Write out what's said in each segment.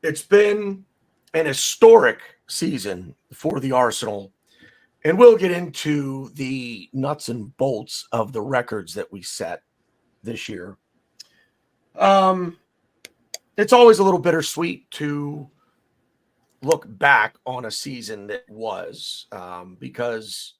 It's been an historic season for the Arsenal, and we'll get into the nuts and bolts of the records that we set this year. It's always a little bittersweet to look back on a season that was, because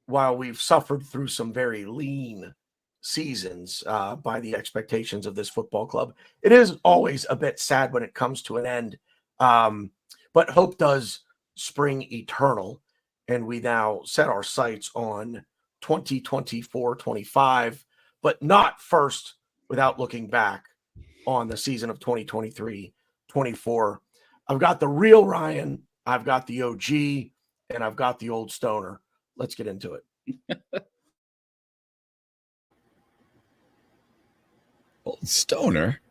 while we've suffered through some very lean seasons by the expectations of this football club, it is always a bit sad when it comes to an end. But hope does spring eternal, and we now set our sights on 2024-25, but not first without looking back on the season of 2023-24. I've got the real Ryan, I've got the OG, and I've got the old stoner. Let's get into it. Old stoner?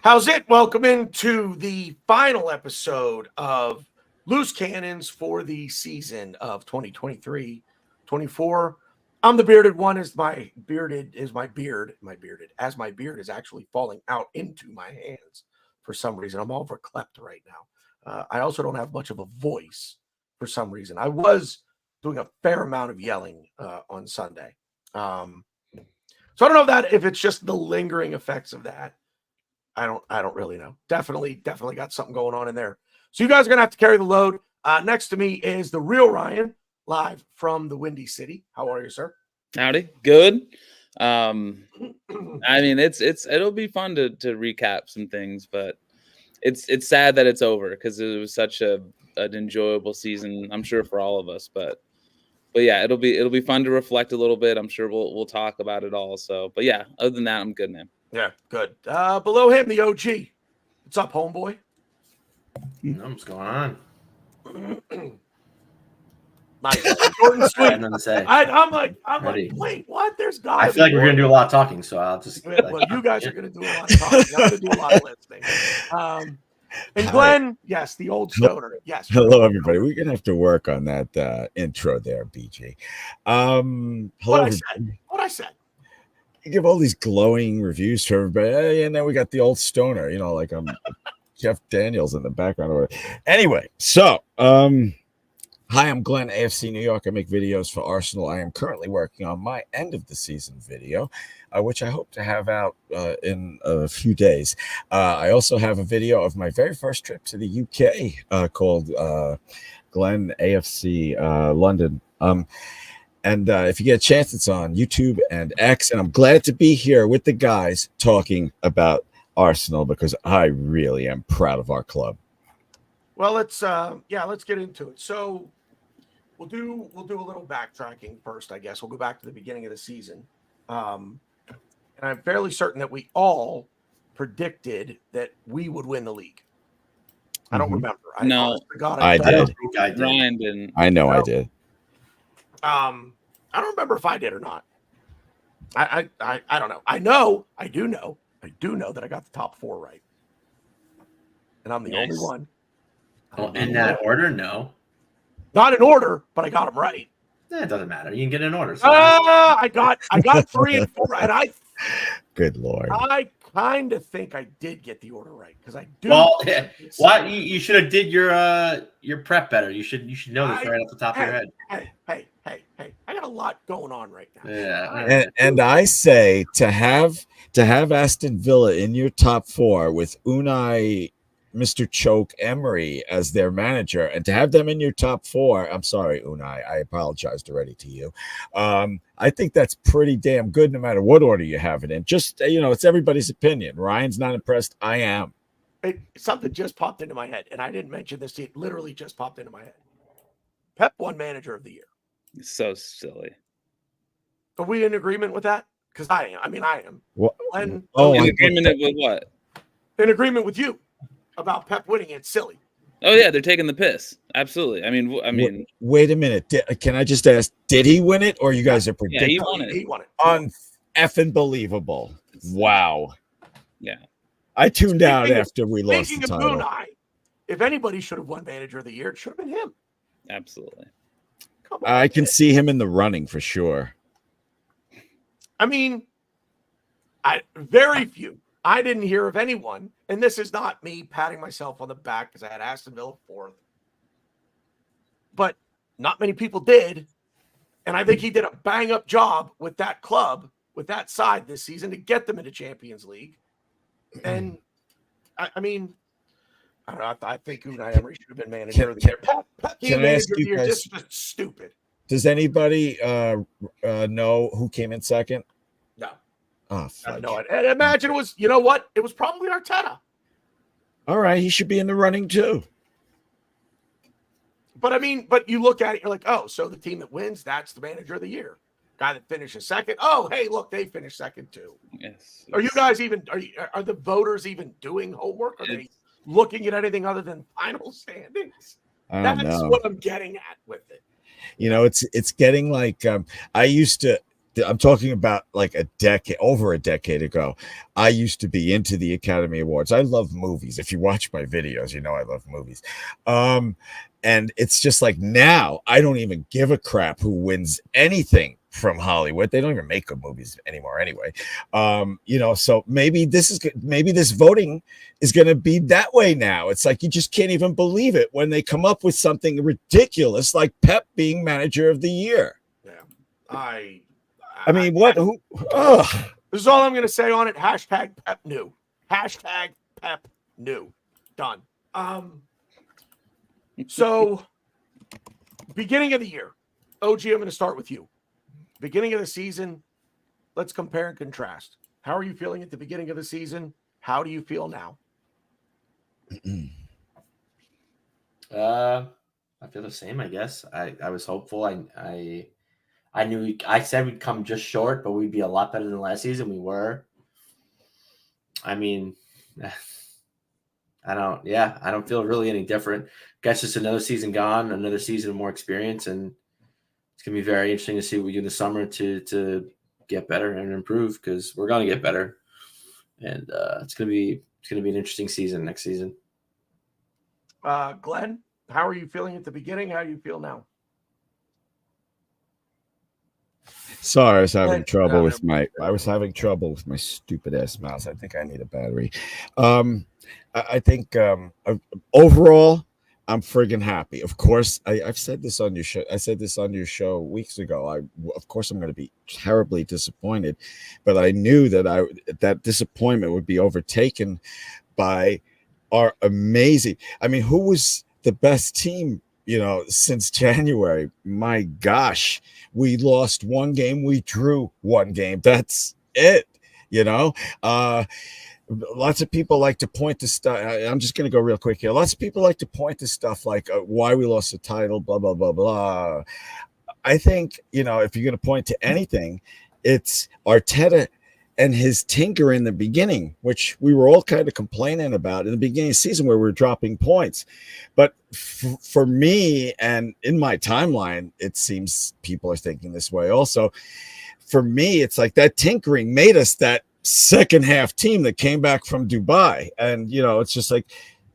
How's it? Welcome into the final episode of Loose Cannons for the season of 2023-24. I'm the bearded one as my beard is actually falling out into my hands for some reason. I'm all verklempt right now. I also don't have much of a voice for some reason. I was doing a fair amount of yelling on Sunday. So I don't know if it's just the lingering effects of that. I don't really know. Definitely got something going on in there. So you guys are going to have to carry the load. Next to me is the real Ryan, live from the Windy City. How are you, sir? Howdy. Good. I mean, it'll be fun to recap some things, but it's sad that it's over because it was such an enjoyable season, I'm sure, for all of us. But yeah, it'll be fun to reflect a little bit. I'm sure we'll talk about it all. So, but yeah, other than that, I'm good, man. Yeah, good. Below him, the OG. What's up, homeboy? What's going on? Nice. Short and sweet. Nothing to say. I'm like, wait, what? There's guys. I feel like we're gonna do a lot of talking, so I'll just. Well, you guys are gonna do a lot of talking. I'm gonna do a lot of listening. And Glenn, yes, the old stoner. Yes. Hello, everybody. We're gonna have to work on that intro there, BG. Hello, what I said. You give all these glowing reviews to everybody, and then we got the old stoner, like Jeff Daniels in the background. Anyway, so hi, I'm Glenn, AFC New York. I make videos for Arsenal. I am currently working on my end of the season video, which I hope to have out in a few days. I also have a video of my very first trip to the UK called Glenn AFC London. And if you get a chance, it's on YouTube and X. And I'm glad to be here with the guys talking about Arsenal because I really am proud of our club. Well, let's get into it. So we'll do a little backtracking first, I guess. We'll go back to the beginning of the season. And I'm fairly certain that we all predicted that we would win the league. I don't remember. No, I did. Ryan didn't. I know I did. I don't remember if I did or not. I don't know. I do know that I got the top four right. And I'm the only one. Well, in that order, no. Not in order, but I got them right. It doesn't matter. You can get in order. So I got 3 and 4, and Good Lord. I kind of think I did get the order right because I do. Well, why you should have did your prep better. You should know this right off the top of your head. Hey! I got a lot going on right now. Yeah, and I say to have Aston Villa in your top four with Unai, Mr. Choke Emery as their manager, and to have them in your top four. I'm sorry, Unai. I apologized already to you. I think that's pretty damn good, no matter what order you have it in. Just it's everybody's opinion. Ryan's not impressed. I am. Something just popped into my head, and I didn't mention this. It literally just popped into my head. Pep won Manager of the Year. So silly. Are we in agreement with that? because I am. I mean, I am. What? And Oh, In I agreement with what? in agreement with you about Pep winning. It's silly. Oh yeah, they're taking the piss. Absolutely. I mean, wait a minute. Can I just ask? Did he win it, or you guys are yeah, predicting? he won it. He won it. Effing believable! Wow. Yeah. I tuned out Speaking of- after we lost Speaking the of title. Brunei, if anybody should have won Manager of the Year, it should have been him. Absolutely. Come on, I can man. see him in the running for sure. I mean, very few. I didn't hear of anyone, and this is not me patting myself on the back because I had Aston Villa fourth, but not many people did. And I think he did a bang up job with that club, with that side this season to get them into Champions League. And I mean, I don't know. I think Unai Emery should have been manager of the year. Pep being can I ask manager of the you year guys- just stupid. Does anybody know who came in second? No, Oh, I have fudge. no idea. And imagine it was, you know what? It was probably Arteta. All right, he should be in the running too. But I mean, but you look at it, you're like, oh, so the team that wins, that's the manager of the year. Guy that finishes second. Oh, hey, look, they finished second too. Yes. Are you guys even are the voters even doing homework? Are they looking at anything other than final standings? I don't That's know. what I'm getting at with it. You know, it's getting like I used to. I'm talking about like over a decade ago. I used to be into the Academy Awards. I love movies. If you watch my videos, you know I love movies. And it's just like now I don't even give a crap who wins anything from Hollywood. They don't even make good movies anymore anyway. You know, so maybe this voting is going to be that way now. It's like you just can't even believe it when they come up with something ridiculous like Pep being manager of the year. Yeah. I mean, what? Who? Ugh. This is all I'm going to say on it. Hashtag Pep new. Hashtag Pep new. Done. So, beginning of the year, OG, I'm going to start with you. Beginning of the season, let's compare and contrast. How are you feeling at the beginning of the season? How do you feel now? I feel the same, I guess. I was hopeful. I knew I said we'd come just short, but we'd be a lot better than last season. We were. I mean, I don't feel really any different. Guess it's another season gone, another season of more experience, and it's gonna be very interesting to see what we do in the summer to get better and improve because we're gonna get better, and it's gonna be an interesting season next season. Glenn, how are you feeling at the beginning? How do you feel now? Sorry, I was having But- trouble no, with no. I was having trouble with my stupid ass mouse. I think I need a battery. I think overall, I'm friggin' happy. Of course, I've said this on your show. I said this on your show weeks ago. Of course, I'm going to be terribly disappointed, but I knew that disappointment would be overtaken by our amazing. I mean, who was the best team? You know, since January? My gosh, we lost one game, we drew one game. That's it. You know. Lots of people like to point to stuff. I'm just going to go real quick here. Lots of people like to point to stuff like why we lost the title, blah, blah, blah, blah. I think, you know, if you're going to point to anything, it's Arteta and his tinker in the beginning, which we were all kind of complaining about in the beginning of the season where we were dropping points. But for me and in my timeline, it seems people are thinking this way also. For me, it's like that tinkering made us that second half team that came back from Dubai. And, you know, it's just like,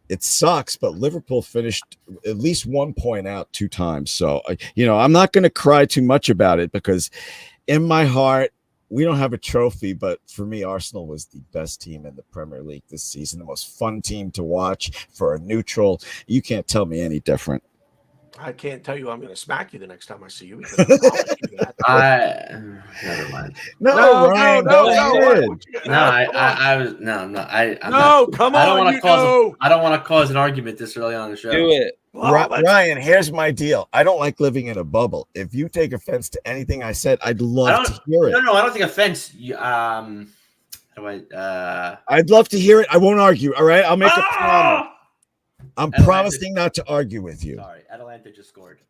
it sucks, but Liverpool finished at least 1 point out 2 times. So, you know, I'm not going to cry too much about it because in my heart, we don't have a trophy, but for me, Arsenal was the best team in the Premier League this season, the most fun team to watch for a neutral. You can't tell me any different. I can't tell you I'm going to smack you the next time I see you. Because I promise you that. Never mind. No, Ryan, go ahead. What you got? No, I was no. I'm No, not, come I don't on, want you to cause. know. I don't want to cause an argument this early on in the show. Do it. Well, let's- Ryan, here's my deal. I don't like living in a bubble. If you take offense to anything I said, I'd love to hear it. No, I don't think offense. How do I? I'd love to hear it. I won't argue. All right, I'll make a promise. I'm Atlanta- promising not to argue with you. Sorry, Atlanta just scored.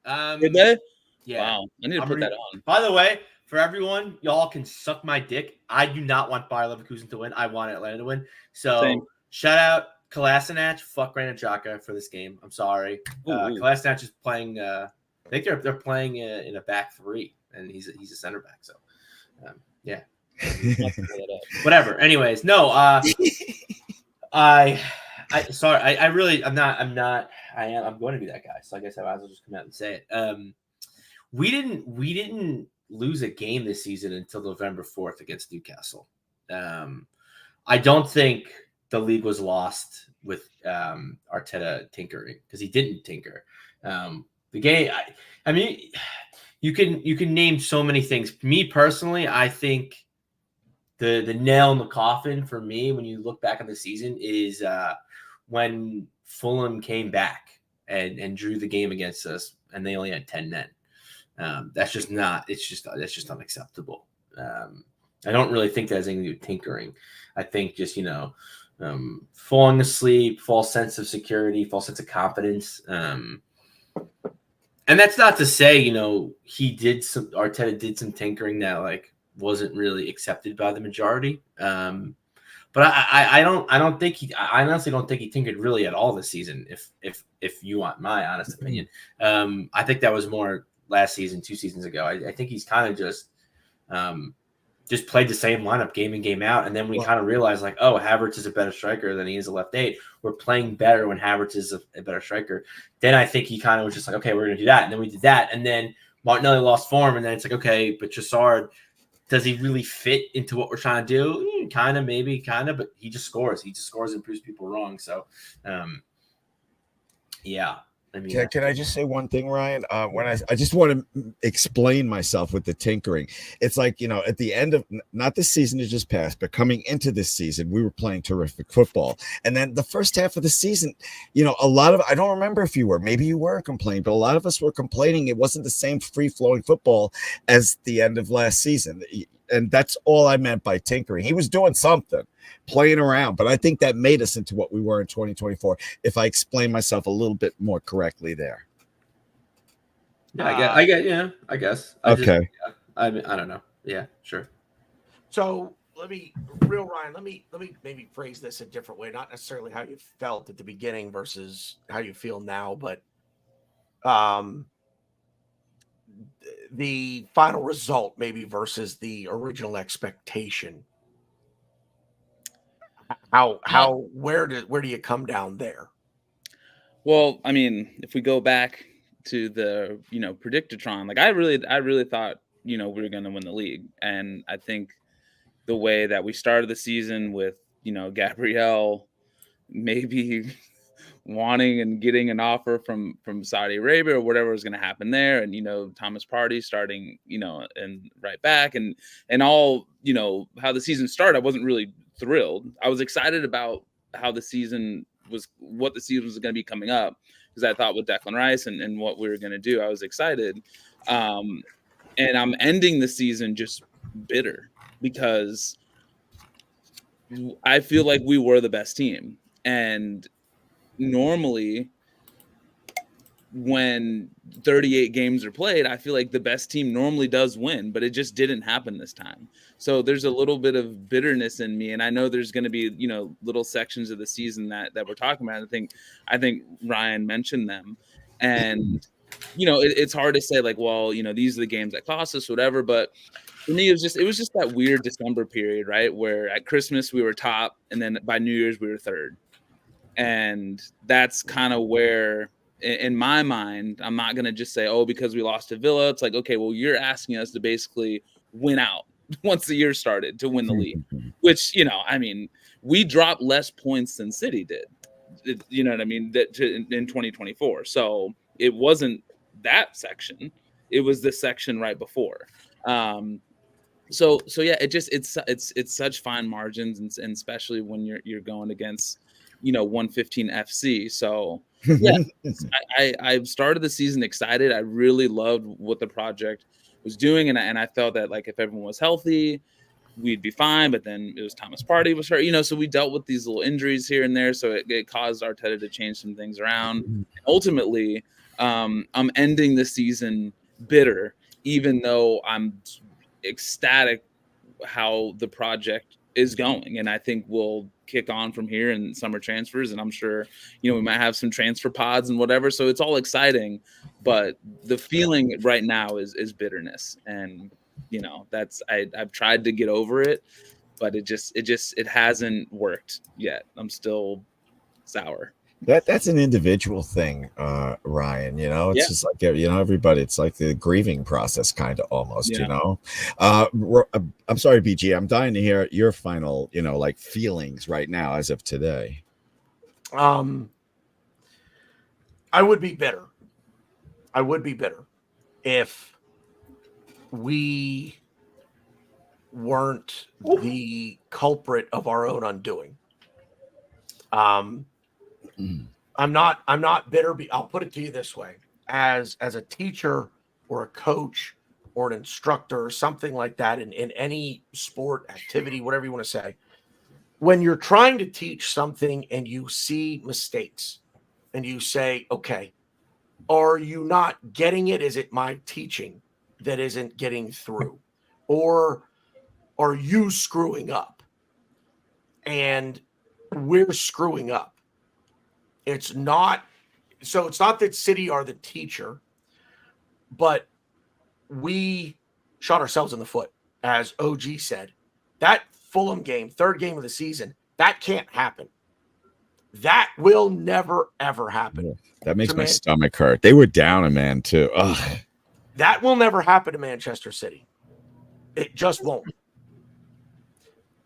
Did they? Yeah. Wow. I need to I'm put re- that on. By the way, for everyone, y'all can suck my dick. I do not want Bayer Leverkusen to win. I want Atlanta to win. So Same. shout out Kolasinac. Fuck Granit Xhaka for this game. I'm sorry. Ooh. Kolasinac is playing. I think they're playing in a back three, and he's a center back. So yeah. Whatever. Anyways, no. I'm going to be that guy. So I guess I might as well just come out and say it. We didn't lose a game this season until November 4th against Newcastle. I don't think the league was lost with Arteta tinkering, because he didn't tinker. The game, I mean, you can name so many things. Me personally, I think the nail in the coffin for me when you look back on the season is when Fulham came back and drew the game against us, and they only had 10 men. That's just unacceptable. I don't really think that has anything to do with tinkering. I think just, falling asleep, false sense of security, false sense of confidence. And that's not to say, Arteta did some tinkering that wasn't really accepted by the majority. But I honestly don't think he tinkered really at all this season. If you want my honest opinion, I think that was more last season, 2 seasons ago. I think he's kind of just played the same lineup game in, game out. And then we kind of realized Havertz is a better striker than he is a left 8. We're playing better when Havertz is a better striker. Then I think he kind of was just okay, we're going to do that. And then we did that. And then Martinelli lost form. And then it's okay, but Trossard, does he really fit into what we're trying to do? Kind of, maybe, but he just scores. He just scores and proves people wrong. So, yeah. I mean, can I just say one thing, Ryan? When I just want to explain myself with the tinkering. It's at the end of not this season that just passed, but coming into this season, we were playing terrific football. And then the first half of the season, a lot of, I don't remember if you were, maybe you were complaining, but a lot of us were complaining it wasn't the same free-flowing football as the end of last season. And that's all I meant by tinkering. He was doing something, playing around, but I think that made us into what we were in 2024, if I explain myself a little bit more correctly there. Yeah, I guess. Okay. I don't know. Yeah, sure. So Ryan, let me maybe phrase this a different way, not necessarily how you felt at the beginning versus how you feel now, but the final result maybe versus the original expectation. Where do you come down there? Well, I mean, if we go back to the Predictatron, I really thought we were going to win the league, and I think the way that we started the season with Gabriel maybe wanting and getting an offer from Saudi Arabia or whatever was going to happen there, and Thomas Partey starting and right back, and all how the season started, I wasn't really thrilled. I was excited about what the season was going to be coming up, because I thought with Declan Rice and what we were going to do, I was excited. And I'm ending the season just bitter, because I feel like we were the best team. And normally when 38 games are played, I feel like the best team normally does win, but it just didn't happen this time. So there's a little bit of bitterness in me, and I know there's going to be little sections of the season that we're talking about. I think Ryan mentioned them, and it's hard to say these are the games that cost us, whatever. But for me, it was just that weird December period, right, where at Christmas we were top, and then by New Year's we were third, and that's kind of where, in my mind, I'm not going to just say, because we lost to Villa. It's okay, well, you're asking us to basically win out once the year started to win the league, which, we dropped less points than City did, you know what I mean, in 2024. So it wasn't that section. It was the section right before. So yeah, it's such fine margins, and especially when you're going against, 115 FC. So yeah, I started the season excited. I really loved what the project was doing, and I felt that if everyone was healthy, we'd be fine. But then it was Thomas Partey was hurt, so we dealt with these little injuries here and there. So it caused Arteta to change some things around. Ultimately, I'm ending the season bitter, even though I'm ecstatic how the project is going, and I think we'll kick on from here in summer transfers, and I'm sure we might have some transfer pods and whatever, so it's all exciting, but the feeling right now is bitterness, and that's I've tried to get over it, but it hasn't worked yet. I'm still sour. That's an individual thing, Ryan. It's Yeah. just like everybody. It's like the grieving process, kind of almost. Yeah. I'm sorry, BG. I'm dying to hear your final, like feelings right now as of today. I would be bitter. I would be bitter if we weren't the culprit of our own undoing. I'm not bitter. I'll put it to you this way: as a teacher or a coach or an instructor or something like that in any sport activity, whatever you want to say, when you're trying to teach something and you see mistakes and you say, okay, are you not getting it? Is it my teaching that isn't getting through? Or are you screwing up? And we're screwing up. It's not that City are the teacher, but we shot ourselves in the foot. As OG said, that Fulham game, third game of the season, that can't happen. That will never, ever happen. That makes my stomach hurt. They were down a man too. Ugh. That will never happen to Manchester City. It just won't.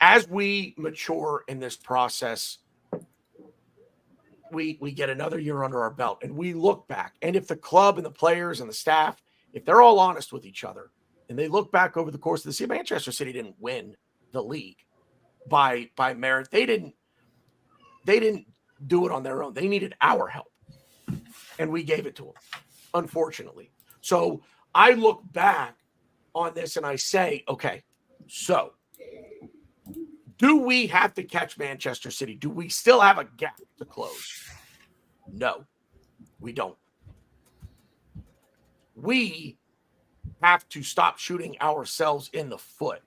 As we mature in this process, we get another year under our belt and we look back. And if the club and the players and the staff, if they're all honest with each other and they look back over the course of the season, Manchester City didn't win the league by merit. They didn't do it on their own. They needed our help. And we gave it to them, unfortunately. So I look back on this and I say, okay, so do we have to catch Manchester City? Do we still have a gap to close? No, we don't. We have to stop shooting ourselves in the foot.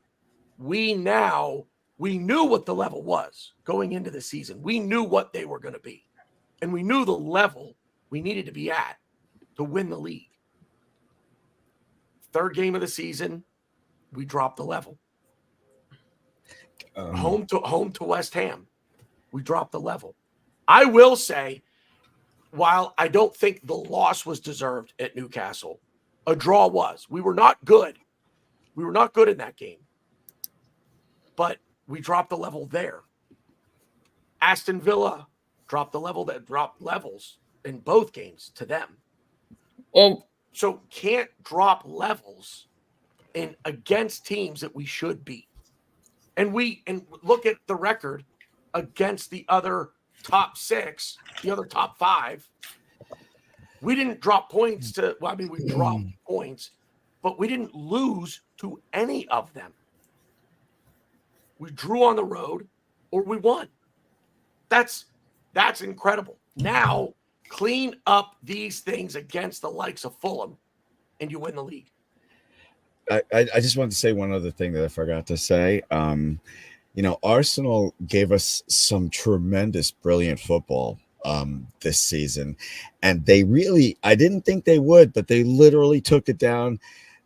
We knew what the level was going into the season. We knew what they were going to be. And we knew the level we needed to be at to win the league. Third game of the season, we dropped the level. Home to West Ham, we dropped the level. I will say, while I don't think the loss was deserved at Newcastle, a draw was. We were not good. We were not good in that game. But we dropped the level there. Aston Villa dropped the level that dropped levels in both games to them. So can't drop levels in against teams that we should beat. And look at the record against the other top six, the other top five. We didn't drop points we dropped points, but we didn't lose to any of them. We drew on the road or we won. That's incredible. Now clean up these things against the likes of Fulham and you win the league. I just wanted to say one other thing that I forgot to say. Arsenal gave us some tremendous, brilliant football this season. And I didn't think they would, but they literally took it down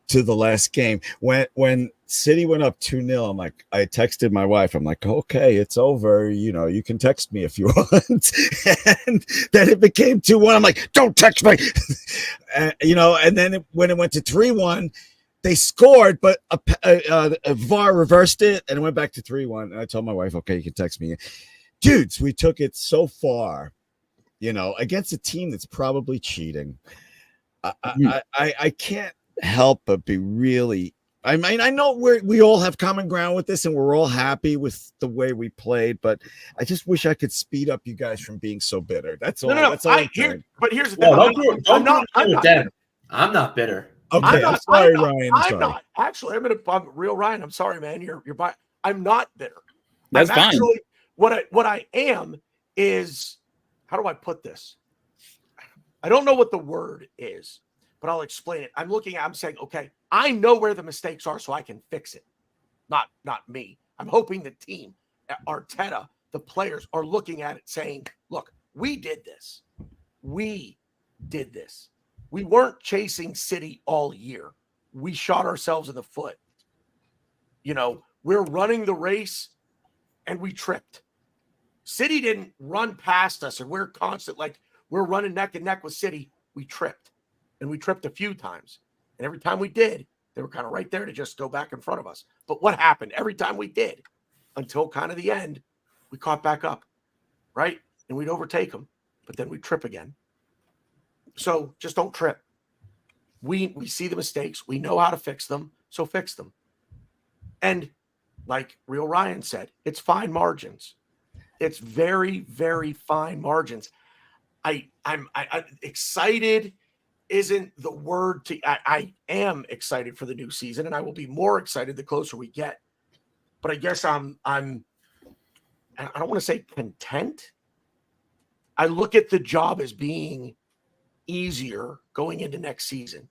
to the last game. When City went up 2-0, I texted my wife. I'm like, okay, it's over. You can text me if you want. And then it became 2-1. I'm like, don't text me. And then when it went to 3-1, they scored, but a VAR reversed it, and it went back to 3-1. And I told my wife, okay, you can text me. Dudes, we took it so far, against a team that's probably cheating. I can't help but be really – I mean, I know we all have common ground with this, and we're all happy with the way we played, but I just wish I could speed up you guys from being so bitter. That's all. No. That's all I'm saying. But here's the thing. I'm not bitter. Okay, I'm sorry, Ryan. I'm sorry. not. Actually, I'm real Ryan. I'm sorry, man. You're I'm not bitter. That's I'm fine. Actually, what I am is, how do I put this? I don't know what the word is, but I'll explain it. I'm saying, okay, I know where the mistakes are so I can fix it. Not me. I'm hoping the team, Arteta, the players are looking at it saying, look, we did this. We did this. We weren't chasing City all year. We shot ourselves in the foot. We're running the race and we tripped. City didn't run past us and we're constant, like we're running neck and neck with City. We tripped, and we tripped a few times. And every time we did, they were kind of right there to just go back in front of us. But what happened every time we did, until kind of the end, we caught back up, right? And we'd overtake them, but then we'd trip again. So just don't trip. We see the mistakes. We know how to fix them, so fix them. And like Real Ryan said, it's fine margins. It's very, very fine margins. I'm excited isn't the word to. I am excited for the new season, and I will be more excited the closer we get. But I guess I don't want to say content. I look at the job as being easier going into next season.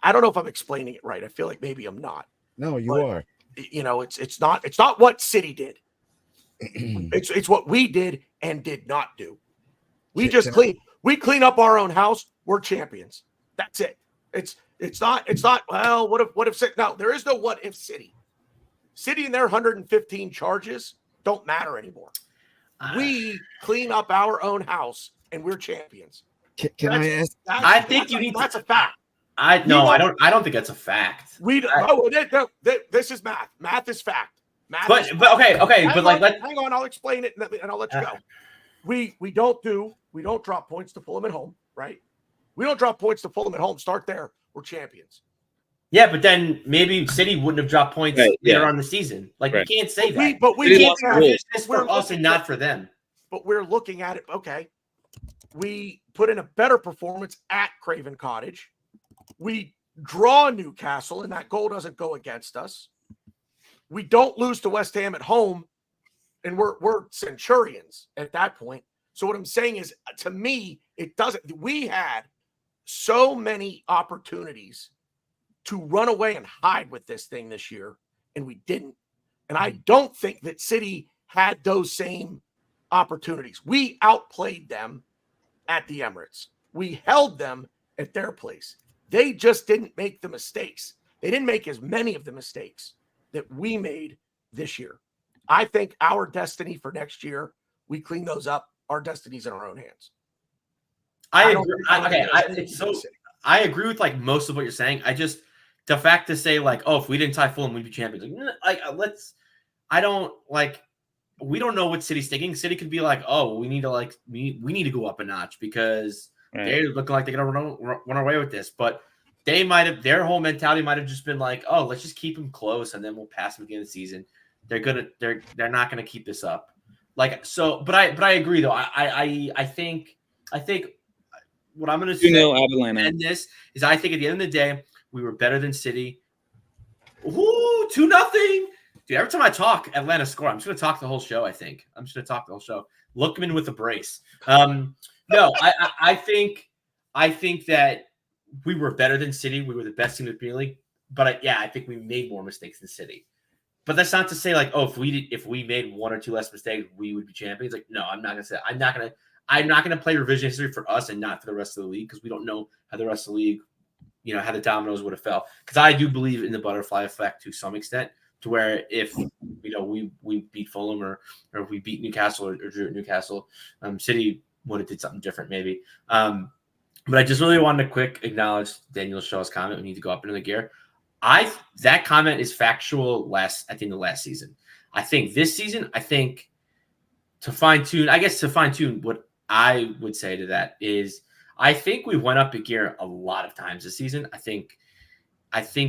I don't know if I'm explaining it right. I feel like maybe I'm not. No, you But, are. It's not what City did. It's what we did and did not do. We just clean up our own house. We're champions. That's it. It's not, well, what if City? No, there is no what if City. City and their 115 charges don't matter anymore. We clean up our own house and we're champions. Can I ask? I think you need that's a fact. I don't think that's a fact. This is math. Math is fact. But okay, hang on, I'll explain it and I'll let you go. We don't drop points to Fulham at home, right? We don't drop points to Fulham at home. Start there. We're champions. Yeah, but then maybe City wouldn't have dropped points later on the season. Like Right. you can't say that. We can't can't say this for us and not for them. But we're looking at it. Okay, we put in a better performance at Craven Cottage. We draw Newcastle, and that goal doesn't go against us. We don't lose to West Ham at home, and we're Centurions at that point. So what I'm saying is, to me, it doesn't. We had so many opportunities to run away and hide with this thing this year, and we didn't. And I don't think that City had those same opportunities. We outplayed them at the Emirates. We held them at their place. They just didn't make the mistakes. They didn't make as many of the mistakes that we made this year. I think our destiny for next year, we clean those up. Our destiny's in our own hands. I agree with like most of what you're saying. The fact to say like, oh, if we didn't tie Fulham, we'd be champions. We don't know what City's thinking. City could be like, oh, we need to go up a notch because they're looking like they're gonna run away with this. But their whole mentality might have just been like, oh, let's just keep them close and then we'll pass them at the end of the season. They're not gonna keep this up. But I agree though. I think what I'm gonna say in this is I think at the end of the day we were better than City. Ooh, 2-0. Dude, every time I talk Atlanta score, I'm just going to talk the whole show, I think. I'm just going to talk the whole show. Lookman with a brace. No, I think that we were better than City. We were the best team in the Premier League. But I think we made more mistakes than City. But that's not to say like, oh, if we made one or two less mistakes, we would be champions. Like, no, I'm not going to say. I'm not going to play revision history for us and not for the rest of the league because we don't know how the rest of the league, how the dominoes would have fell. Because I do believe in the butterfly effect to some extent. To where if we beat Fulham or if we beat Newcastle or drew at Newcastle, City would have did something different maybe. But I just really wanted to quick acknowledge Daniel Shaw's comment. We need to go up into the gear. That comment is factual at the end of last season. I think this season, to fine tune what I would say to that is I think we went up a gear a lot of times this season. I think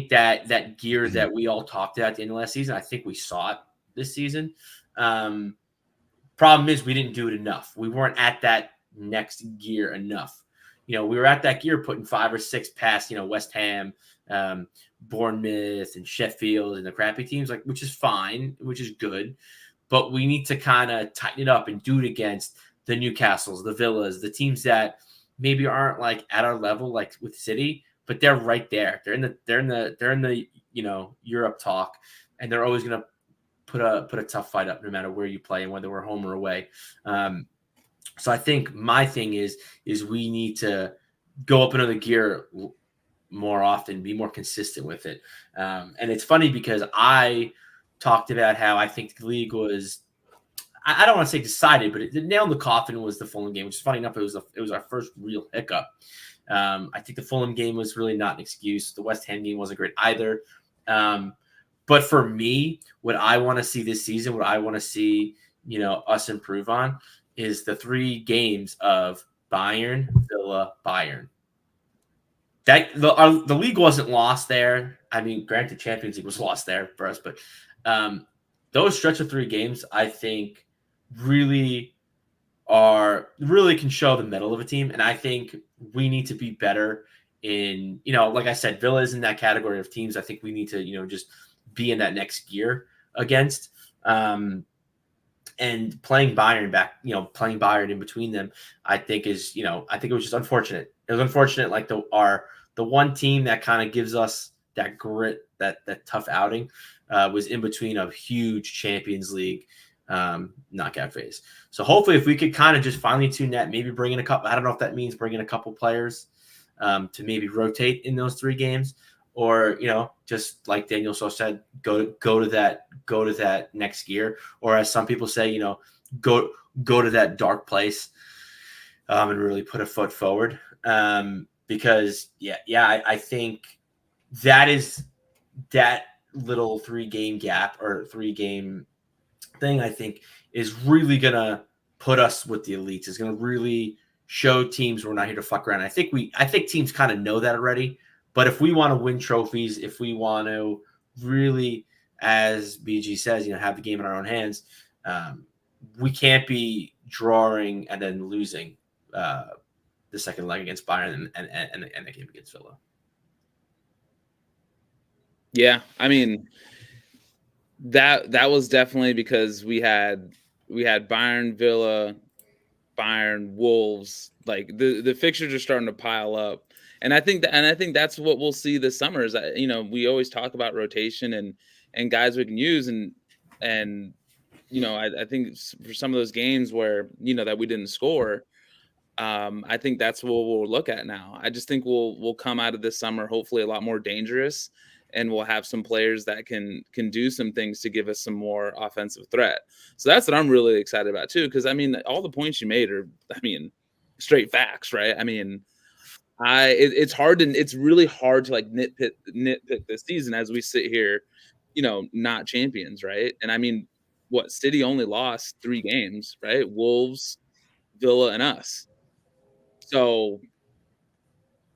that gear that we all talked about at the end of last season, I think we saw it this season. Problem is we didn't do it enough. We weren't at that next gear enough. We were at that gear putting 5 or 6 past, West Ham, Bournemouth and Sheffield and the crappy teams, which is fine, which is good. But we need to kind of tighten it up and do it against the Newcastles, the Villas, the teams that maybe aren't like at our level, like with City, but they're right there. They're in the Europe talk, and they're always gonna put a tough fight up no matter where you play and whether we're home or away. So I think my thing is we need to go up another gear more often, be more consistent with it. And it's funny because I talked about how I think the league was, I don't want to say decided, but the nail in the coffin was the Fulham game, which is funny enough. It was our first real hiccup. I think the Fulham game was really not an excuse. The West Ham game wasn't great either. But for me, what I want to see this season, what I want to see, us improve on is the 3 games of Bayern, Villa, Bayern. That the league wasn't lost there. I mean, granted, Champions League was lost there for us, but those stretch of 3 games, I think, really can show the mettle of a team, and I think we need to be better in, like I said, Villa is in that category of teams. I think we need to, just be in that next gear against. And playing Bayern playing Bayern in between them, I think is, I think it was just unfortunate. It was unfortunate, like the one team that kind of gives us that grit, that tough outing, was in between a huge Champions League knockout phase. So hopefully, if we could kind of just finely tune that, maybe bring in a couple. I don't know if that means bringing a couple players to maybe rotate in those 3 games, or just like Daniel so said, go to that next gear, or as some people say, go to that dark place, and really put a foot forward. Because I think that is that little 3-game gap or 3-game thing, I think, is really gonna put us with the elites. Is gonna really show teams we're not here to fuck around. I think teams kind of know that already. But if we want to win trophies, if we want to really, as BG says, have the game in our own hands, we can't be drawing and then losing the second leg against Bayern and the game against Villa. Yeah, I mean, that was definitely because we had Bayern, Villa, Bayern, Wolves. Like the fixtures are starting to pile up. And I think that's what we'll see this summer is that, we always talk about rotation and guys we can use. And I think for some of those games where, that we didn't score, I think that's what we'll look at now. I just think we'll come out of this summer, hopefully a lot more dangerous, and we'll have some players that can do some things to give us some more offensive threat. So that's what I'm really excited about too. Cause I mean, all the points you made are, straight facts, right? I mean, it's really hard to like nitpick this season as we sit here, not champions, right? And I mean, City only lost 3 games, right? Wolves, Villa, and us. So,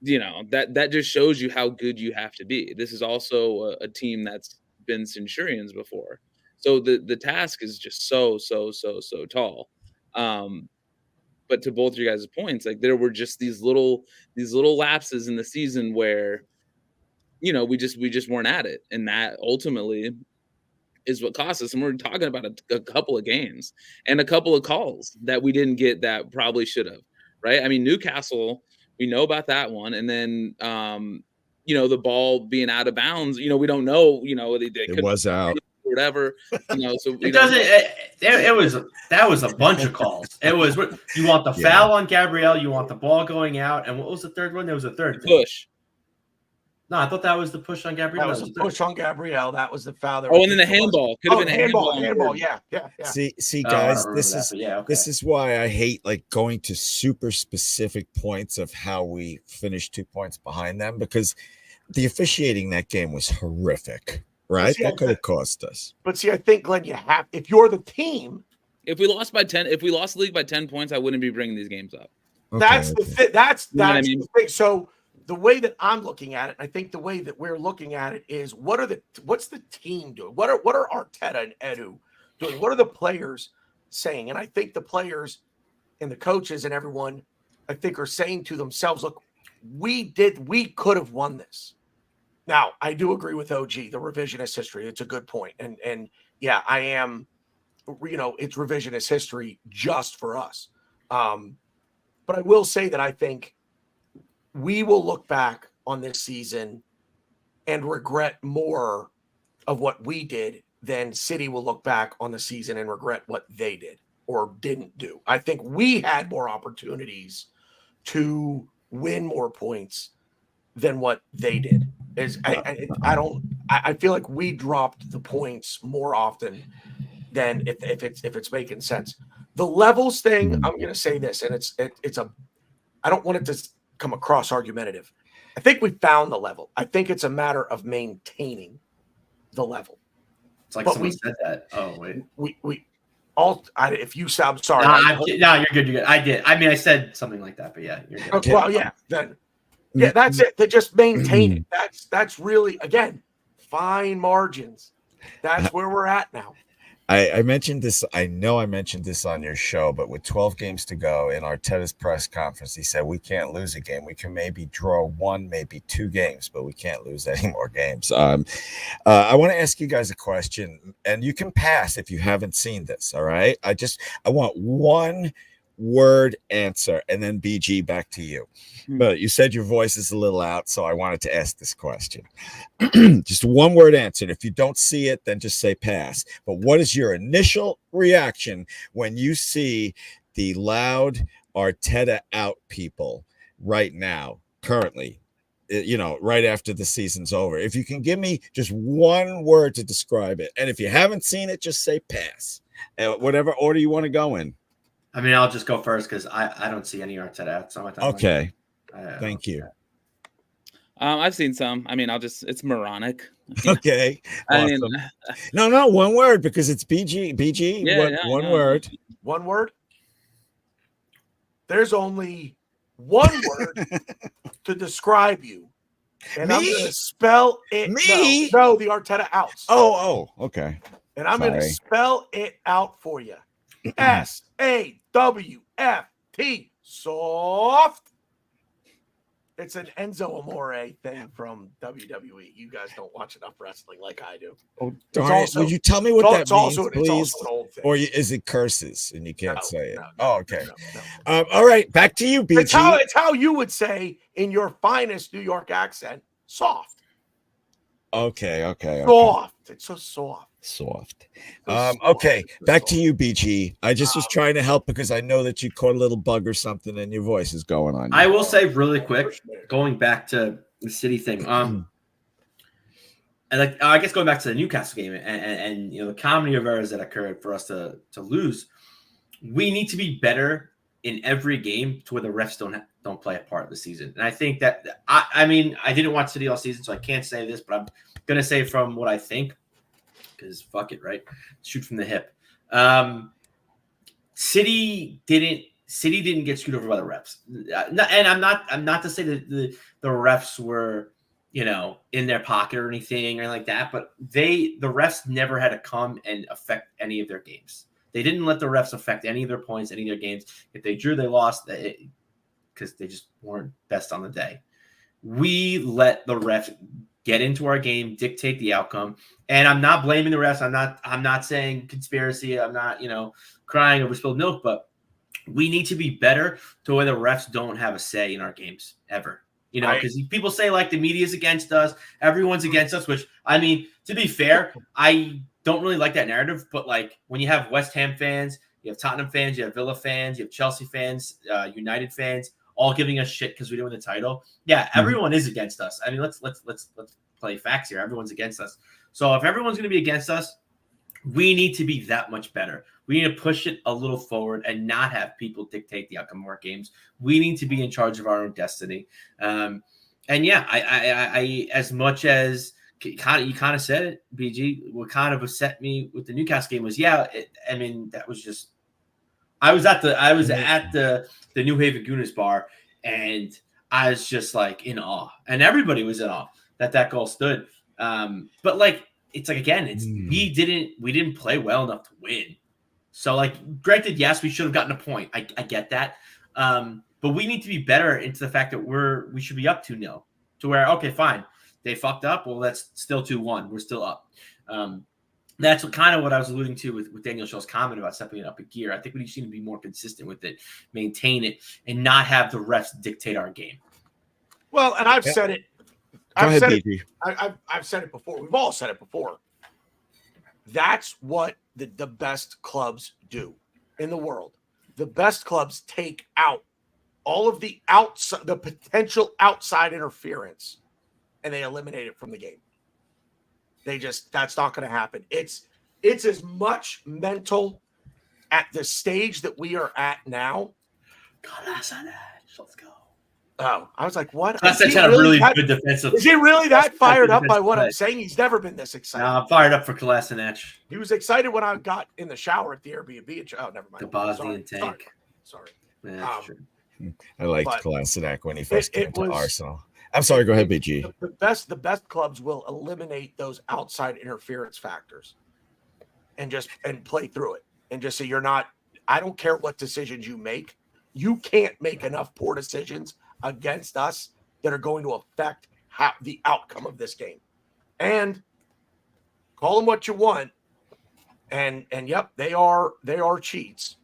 that just shows you how good you have to be. This is also a team that's been Centurions before. So the task is just so tall. But to both of you guys' points, like there were just these little lapses in the season where, we just weren't at it, and that ultimately is what cost us. And we're talking about a couple of games and a couple of calls that we didn't get that probably should have, right? I mean, Newcastle, we know about that one, and then the ball being out of bounds, we don't know, It was out. Whatever, so it doesn't. That was a bunch of calls. It was, you want the foul on Gabriel, you want the ball going out, and what was the third one? There was a third push. No, I thought that was the push on Gabriel. That was the push on Gabriel. That was the foul. Oh, and then the handball could have been a handball. Yeah. See, guys, this is why I hate like going to super specific points of how we finished 2 points behind them, because the officiating that game was horrific. Right, that could have cost us. But see, I think, Glenn, if you're the team, if we lost the league by 10 points, I wouldn't be bringing these games up. That's the thing. So the way that I'm looking at it, I think the way that we're looking at it is what's the team doing? What are Arteta and Edu doing? What are the players saying? And I think the players and the coaches and everyone, I think, are saying to themselves, look, we could have won this. Now, I do agree with OG, the revisionist history. It's a good point. And yeah, I am, it's revisionist history just for us. But I will say that I think we will look back on this season and regret more of what we did than City will look back on the season and regret what they did or didn't do. I think we had more opportunities to win more points than what they did. I feel like we dropped the points more often than if it's making sense. The levels thing, I'm going to say this, and I don't want it to come across argumentative. I think we found the level. I think it's a matter of maintaining the level. It's like But someone said that. Oh wait. If you sound sorry. No, you're good. You're good. I did. I mean, I said something like that, but yeah, you're good. Okay, well, yeah. Then, yeah, that's it. They just maintain it. That's really, again, fine margins. That's where we're at now. I mentioned this. I know I mentioned this on your show, but with 12 games to go in Arteta's press conference, he said we can't lose a game. We can maybe draw one, maybe 2 games, but we can't lose any more games. I want to ask you guys a question, and you can pass if you haven't seen this. All right. I want one word answer, and then BG, back to you. But you said your voice is a little out, so I wanted to ask this question. Just one word answer. If you don't see it, then just say pass. But what is your initial reaction when you see the loud Arteta out people right now, currently, right after the season's over? If you can give me just one word to describe it, and if you haven't seen it, just say pass. Whatever order you want to go in. I mean, I'll just go first because I don't see any Arteta ads on my timeline. Okay. Thank you. I've seen some. I mean, it's moronic. Okay. I Awesome. mean, no, one word because it's BG. One word. One word. There's only one word to describe you. And Me? I'm going to spell it. Me? No, the Arteta outs. Oh, okay. And I'm going to Sorry. spell it out for you. SAWFT. Soft. It's an Enzo Amore thing from WWE. You guys don't watch enough wrestling like I do. Oh, darn it. Would you tell me what that means, please? It's also an old thing. Or is it curses and you can't say it? No, okay. No. All right. Back to you, BG. It's how you would say in your finest New York accent, soft. Okay. Soft. It's so soft. Soft. It's Okay. soft. Back to you, BG. I just was trying to help because I know that you caught a little bug or something and your voice is going on. I will say really quick, going back to the City thing. And I guess going back to the Newcastle game and the comedy of errors that occurred for us to lose, we need to be better in every game to where the refs don't play a part of the season. And I think that I mean I didn't watch City all season, so I can't say this, but I'm gonna say from what I think. Because fuck it, right? Shoot from the hip. City didn't get screwed over by the refs, and I'm not to say that the refs were in their pocket or anything like that, but the refs never had to come and affect any of their games. They didn't let the refs affect any of their points, any of their games. If they drew, they lost because they just weren't best on the day. We let the refs get into our game, dictate the outcome. And I'm not blaming the refs. I'm not saying conspiracy. I'm not, crying over spilled milk, but we need to be better to where the refs don't have a say in our games ever. Because people say like the media's against us, everyone's against us, which I mean, to be fair, I don't really like that narrative, but like when you have West Ham fans, you have Tottenham fans, you have Villa fans, you have Chelsea fans, United fans, all giving us shit because we didn't win the title. Yeah, everyone is against us. I mean, let's play facts here. Everyone's against us. So if everyone's going to be against us, we need to be that much better. We need to push it a little forward and not have people dictate the outcome of our games. We need to be in charge of our own destiny. And yeah, I as much as you kind of said it, BG, what kind of upset me with the Newcastle game was, that was just. I was at the New Haven Guinness bar, and I was just like in awe, and everybody was in awe that goal stood. But like it's like again, we didn't play well enough to win. So like, granted, yes, we should have gotten a point. I get that, but we need to be better into the fact that we should be up 2-0 to where okay, fine, they fucked up. Well, that's still 2-1. We're still up. That's kind of what I was alluding to with Daniel Schell's comment about stepping it up a gear. I think we just need to be more consistent with it, maintain it, and not have the refs dictate our game. Well, and I've said it. Go ahead, said it. BG. I've said it before. We've all said it before. That's what the best clubs do in the world. The best clubs take out all of the potential outside interference, and they eliminate it from the game. That's not going to happen. It's as much mental at the stage that we are at now. God, let's go. Oh, I was like, what? That's had a really good defensive. Is he really that fired up by defensive what play. I'm saying? He's never been this excited. I'm fired up for Kolasinac. He was excited when I got in the shower at the Airbnb. Oh, never mind. The Bosnian tank. Sorry. Yeah, true. I liked but Kolasinac when he first came to was- Arsenal. I'm sorry. Go ahead, BG. The best clubs will eliminate those outside interference factors and play through it and just say I don't care what decisions you make. You can't make enough poor decisions against us that are going to affect the outcome of this game. And call them what you want. And yep, they are cheats.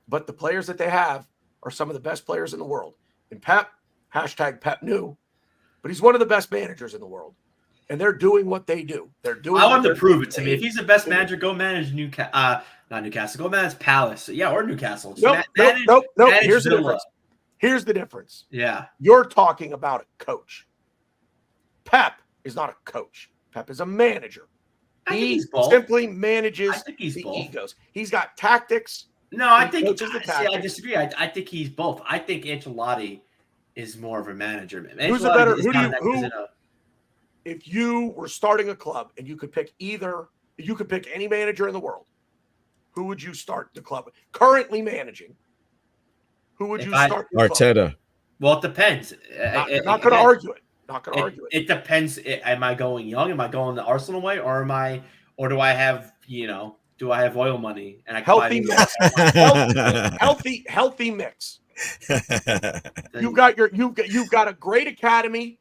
But the players that they have are some of the best players in the world. And Pep knew, but he's one of the best managers in the world. And they're doing what they do. They're doing. I want him to prove it to me. If he's the best manager, go manage not Newcastle. Go manage Palace. Yeah, or Newcastle. Nope. Here's the difference. Here's the difference. Yeah. You're talking about a coach. Pep is not a coach. Pep is a manager. He simply manages the egos. He's got tactics. No, I think I disagree. I think he's both. I think Ancelotti is more of a manager. Who's a better? If you were starting a club and you could pick any manager in the world, who would you start the club with? Currently managing. Who would you start? Arteta. Well, it depends. Not going to argue it. Not going to argue it. It depends. Am I going young? Am I going the Arsenal way, or do I have do I have oil money and I can healthy mix? healthy mix. You've got a great academy.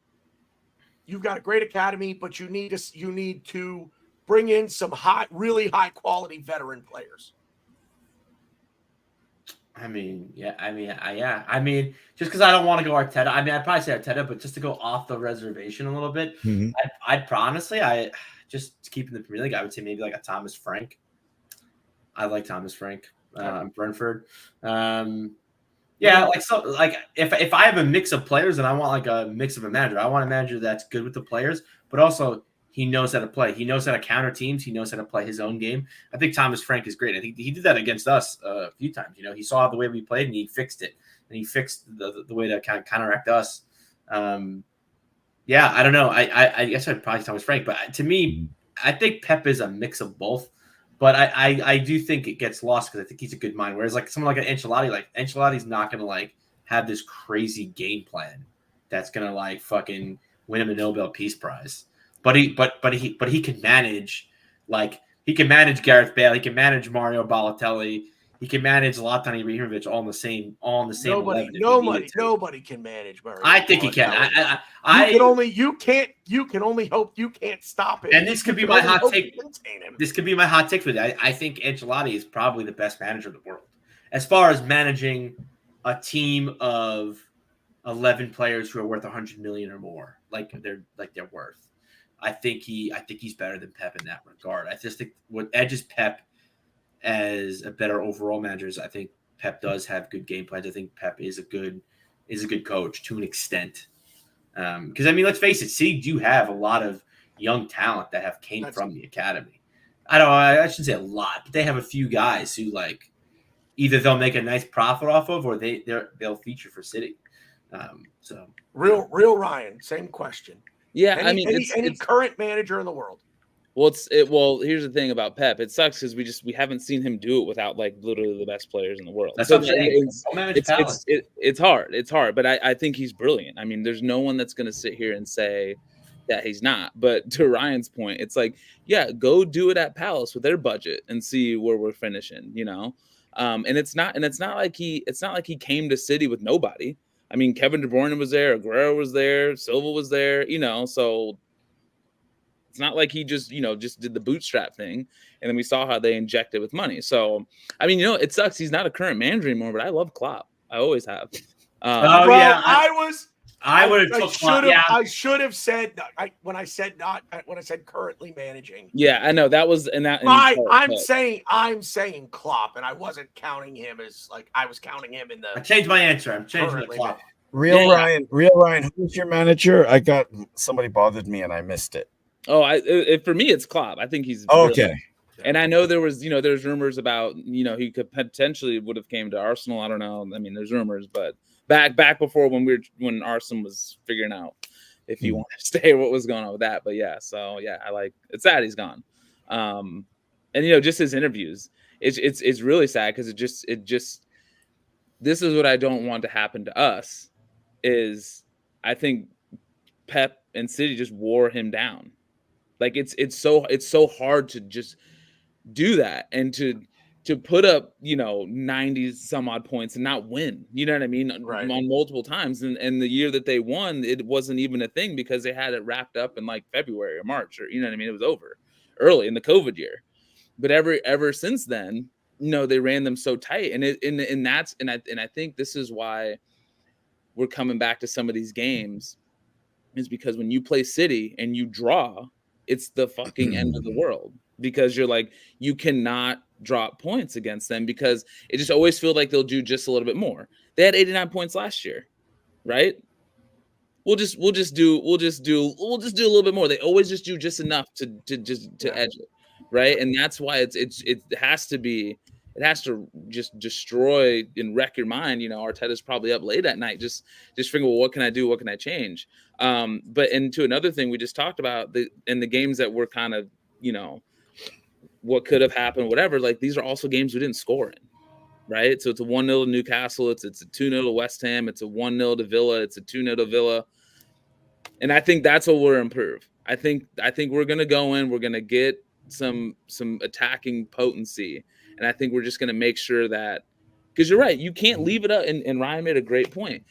You've got a great academy, but you need to bring in some really high quality veteran players. Just because I don't want to go Arteta. I'd probably say Arteta, but just to go off the reservation a little bit, I just keeping the Premier League, I would say maybe like a Thomas Frank. I like Thomas Frank, Brentford. If I have a mix of players and I want like a mix of a manager, I want a manager that's good with the players, but also he knows how to play. He knows how to counter teams. He knows how to play his own game. I think Thomas Frank is great. I think he did that against us a few times. He saw the way we played and he fixed it. And he fixed the way to kind of counteract us. I don't know. I guess I'd probably Thomas Frank, but to me, I think Pep is a mix of both. But I do think it gets lost because I think he's a good mind. Whereas like someone like an Ancelotti's not going to have this crazy game plan that's going to fucking win him a Nobel Peace Prize. But he can manage he can manage Gareth Bale, he can manage Mario Balotelli, he can manage Zlatan Ibrahimovic all in the same. Nobody can manage Mario. I think he can. You can only hope you can't stop it. And this could be my hot take. This could be my hot take for that. I think Ancelotti is probably the best manager in the world as far as managing a team of 11 players who are worth 100 million or more, like they're worth. I think he's better than Pep in that regard. I just think what edges Pep as a better overall manager is I think Pep does have good game plans. I think Pep is a good coach to an extent. Because let's face it, City do have a lot of young talent that have came from the academy. I shouldn't say a lot, but they have a few guys who either they'll make a nice profit off of or they'll feature for City. Real Ryan, same question. Yeah, any current manager in the world. Well, here's the thing about Pep. It sucks because we haven't seen him do it without literally the best players in the world. That's what I'm saying. It's hard. It's hard, but I think he's brilliant. There's no one that's going to sit here and say that he's not. But to Ryan's point, it's go do it at Palace with their budget and see where we're finishing. And it's not like he came to City with nobody. Kevin De Bruyne was there, Aguero was there, Silva was there. So It's not like he just just did the bootstrap thing, and then we saw how they injected with money. So I mean, it sucks. He's not a current manager anymore, but I love Klopp. I always have. Oh, Bro, yeah, I would have took one. Yeah, I should have said when I said currently managing. Yeah, I know that was I'm saying Klopp, and I wasn't counting him as I was counting him in I the. changed my answer. I'm changing the currently clock. Real Ryan, who was your manager? I got somebody bothered me and I missed it. Oh, for me, it's Klopp. I think he's okay. And I know there was there's rumors about he could potentially would have came to Arsenal. I don't know. I mean, there's rumors, but back before when Arsenal was figuring out if he wanted to stay, what was going on with that. But yeah, so yeah, it's sad he's gone. And just his interviews, it's really sad because it just this is what I don't want to happen to us. Is I think Pep and City just wore him down. Like it's so hard to just do that and to put up 90 some odd points and not win. You know what I mean? Right. On multiple times. And the year that they won, it wasn't even a thing because they had it wrapped up in like February or March, or you know what I mean? It was over early in the COVID year. But ever since then, they ran them so tight. And I think this is why we're coming back to some of these games, is because when you play City and you draw, it's the fucking end of the world, because you're like, you cannot drop points against them because it just always feels like they'll do just a little bit more. They had 89 points last year, right? We'll just do a little bit more. They always just do just enough to edge it, right? And that's why it has to just destroy and wreck your mind. Arteta's probably up late at night, just figuring, well, what can I do? What can I change? But into another thing we just talked about, in the games that were kind of, what could have happened, whatever, like these are also games we didn't score in, right? So it's a 1-0 to Newcastle, it's a 2-0 to West Ham, it's a 1-0 to Villa, it's a 2-0 to Villa. And I think that's what we'll improve. I think we're gonna go in, we're gonna get some attacking potency. And I think we're just going to make sure that, because you're right, you can't leave it up. And Ryan made a great point.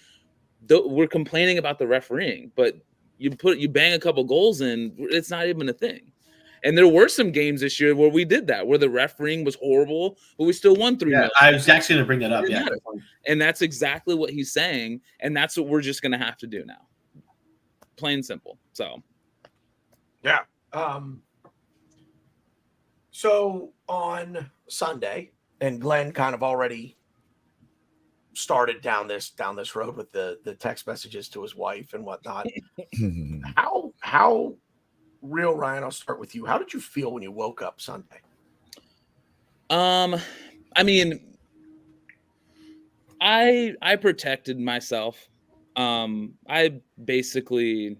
We're complaining about the refereeing, but you bang a couple goals in, it's not even a thing. And there were some games this year where we did that, where the refereeing was horrible, but we still won 3-0. Yeah, I was actually going to bring that up. Yeah, and that's exactly what he's saying, and that's what we're just going to have to do now. Plain simple. So, yeah. So on Sunday, and Glenn kind of already started down this road with the text messages to his wife and whatnot. How real, Ryan, I'll start with you. How did you feel when you woke up Sunday? I mean, I protected myself. I basically,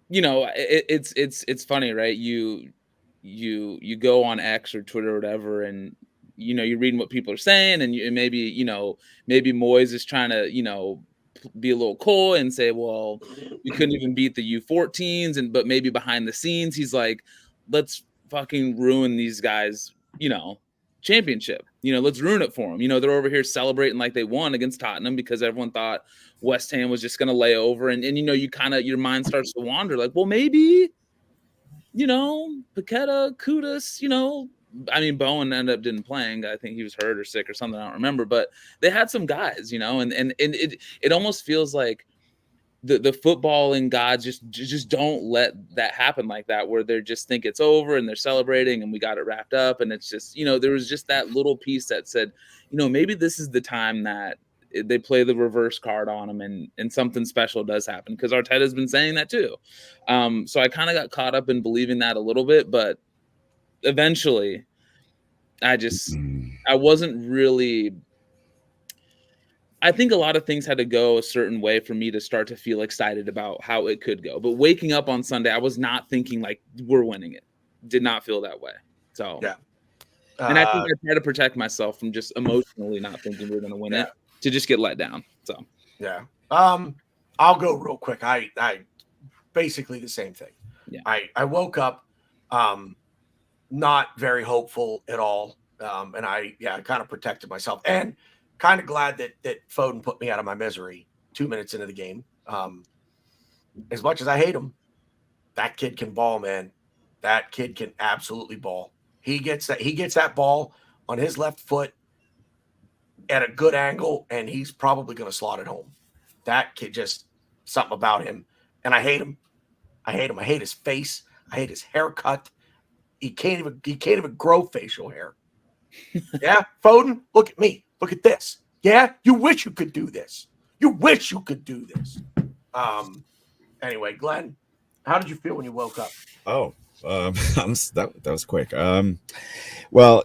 it's funny, right? You go on X or Twitter or whatever, and you're reading what people are saying, and maybe Moyes is trying to be a little coy and say, well, we couldn't even beat the U14s, but maybe behind the scenes he's like, let's fucking ruin these guys championship, let's ruin it for them. They're over here celebrating like they won against Tottenham because everyone thought West Ham was just going to lay over, and you kind of, your mind starts to wander like, well, maybe Paqueta, Kudus, I mean, Bowen ended up didn't playing. I think he was hurt or sick or something. I don't remember, but they had some guys, and it almost feels like the footballing gods just don't let that happen like that, where they just think it's over and they're celebrating and we got it wrapped up. And it's just, there was just that little piece that said, maybe this is the time that they play the reverse card on him and something special does happen, because Arteta's been saying that too. So I kind of got caught up in believing that a little bit, but eventually I wasn't really, I think a lot of things had to go a certain way for me to start to feel excited about how it could go. But waking up on Sunday, I was not thinking like we're winning it. Did not feel that way. So yeah. And I think I try to protect myself from just emotionally not thinking we're going to win it, to just get let down. So, yeah. I'll go real quick. I basically the same thing. Yeah. I woke up, not very hopeful at all. And I kind of protected myself, and kind of glad that Foden put me out of my misery 2 minutes into the game. As much as I hate him, that kid can ball, man. That kid can absolutely ball. He gets that ball on his left foot at a good angle, and he's probably going to slot it home. That kid, just something about him. And I hate him. I hate him. I hate his face. I hate his haircut. He can't even grow facial hair. Yeah, Foden, look at me. Look at this. Yeah, you wish you could do this. You wish you could do this. Anyway, Glenn, how did you feel when you woke up? Oh, that was quick. Well,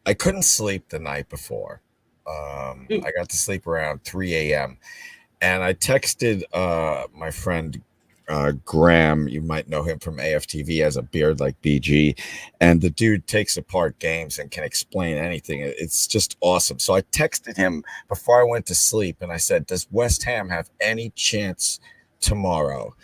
I couldn't sleep the night before. I got to sleep around 3 a.m. and I texted my friend Graham. You might know him from AFTV, has a beard like BG, and the dude takes apart games and can explain anything. It's just awesome. So I texted him before I went to sleep and I said, does West Ham have any chance tomorrow?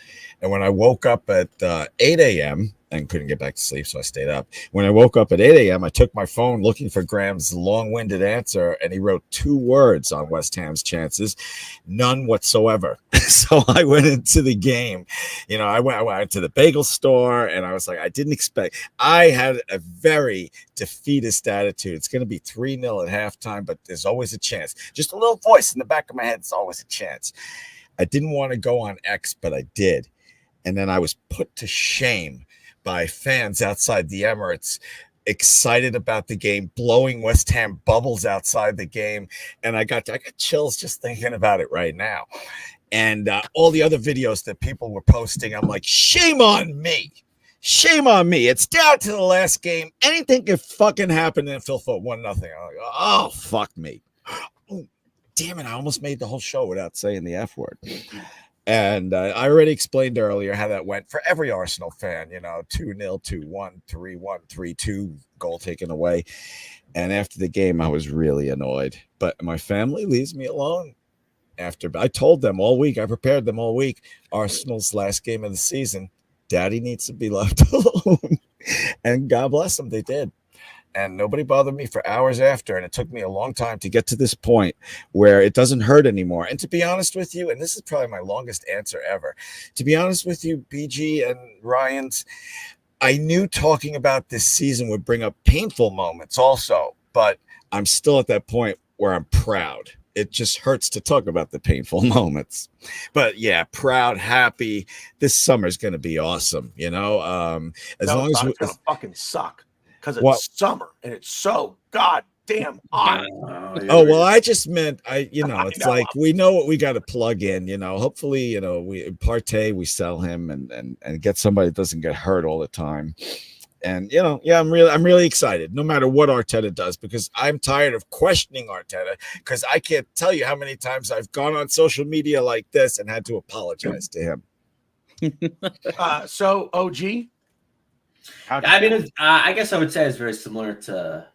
And when I woke up at 8 a.m. and couldn't get back to sleep, so I stayed up. When I woke up at 8 a.m., I took my phone looking for Graham's long-winded answer, and he wrote 2 words on West Ham's chances, none whatsoever. So I went into the game. You know, I went to the bagel store, and I was like, I didn't expect. I had a very defeatist attitude. It's going to be 3-0 at halftime, but there's always a chance. Just a little voice in the back of my head, it's always a chance. I didn't want to go on X, but I did. And then I was put to shame by fans outside the Emirates, excited about the game, blowing West Ham bubbles outside the game. And I got chills just thinking about it right now. And all the other videos that people were posting, I'm like, shame on me. Shame on me. It's down to the last game. Anything could fucking happen. And Phil fought 1-0. I'm like, oh, fuck me. Oh, damn it. I almost made the whole show without saying the F word. And I already explained earlier how that went for every Arsenal fan, 2-0, 2-1, 3-1, 3-2, goal taken away. And after the game, I was really annoyed. But my family leaves me alone. I told them all week, I prepared them all week, Arsenal's last game of the season, Daddy needs to be left alone. And God bless them, they did. And nobody bothered me for hours after. And it took me a long time to get to this point where it doesn't hurt anymore. And to be honest with you, and this is probably my longest answer ever, to be honest with you, BG and Ryan's, I knew talking about this season would bring up painful moments also, but I'm still at that point where I'm proud. It just hurts to talk about the painful moments. But yeah, proud, happy. This summer's going to be awesome, as long as it's going to fucking suck. Because it's summer and it's so goddamn hot. Oh, well, I just meant it's like we know what we got to plug in, hopefully, we Partey, we sell him and get somebody that doesn't get hurt all the time. And I'm really excited no matter what Arteta does, because I'm tired of questioning Arteta, because I can't tell you how many times I've gone on social media like this and had to apologize to him. So OG, I guess I would say it's very similar to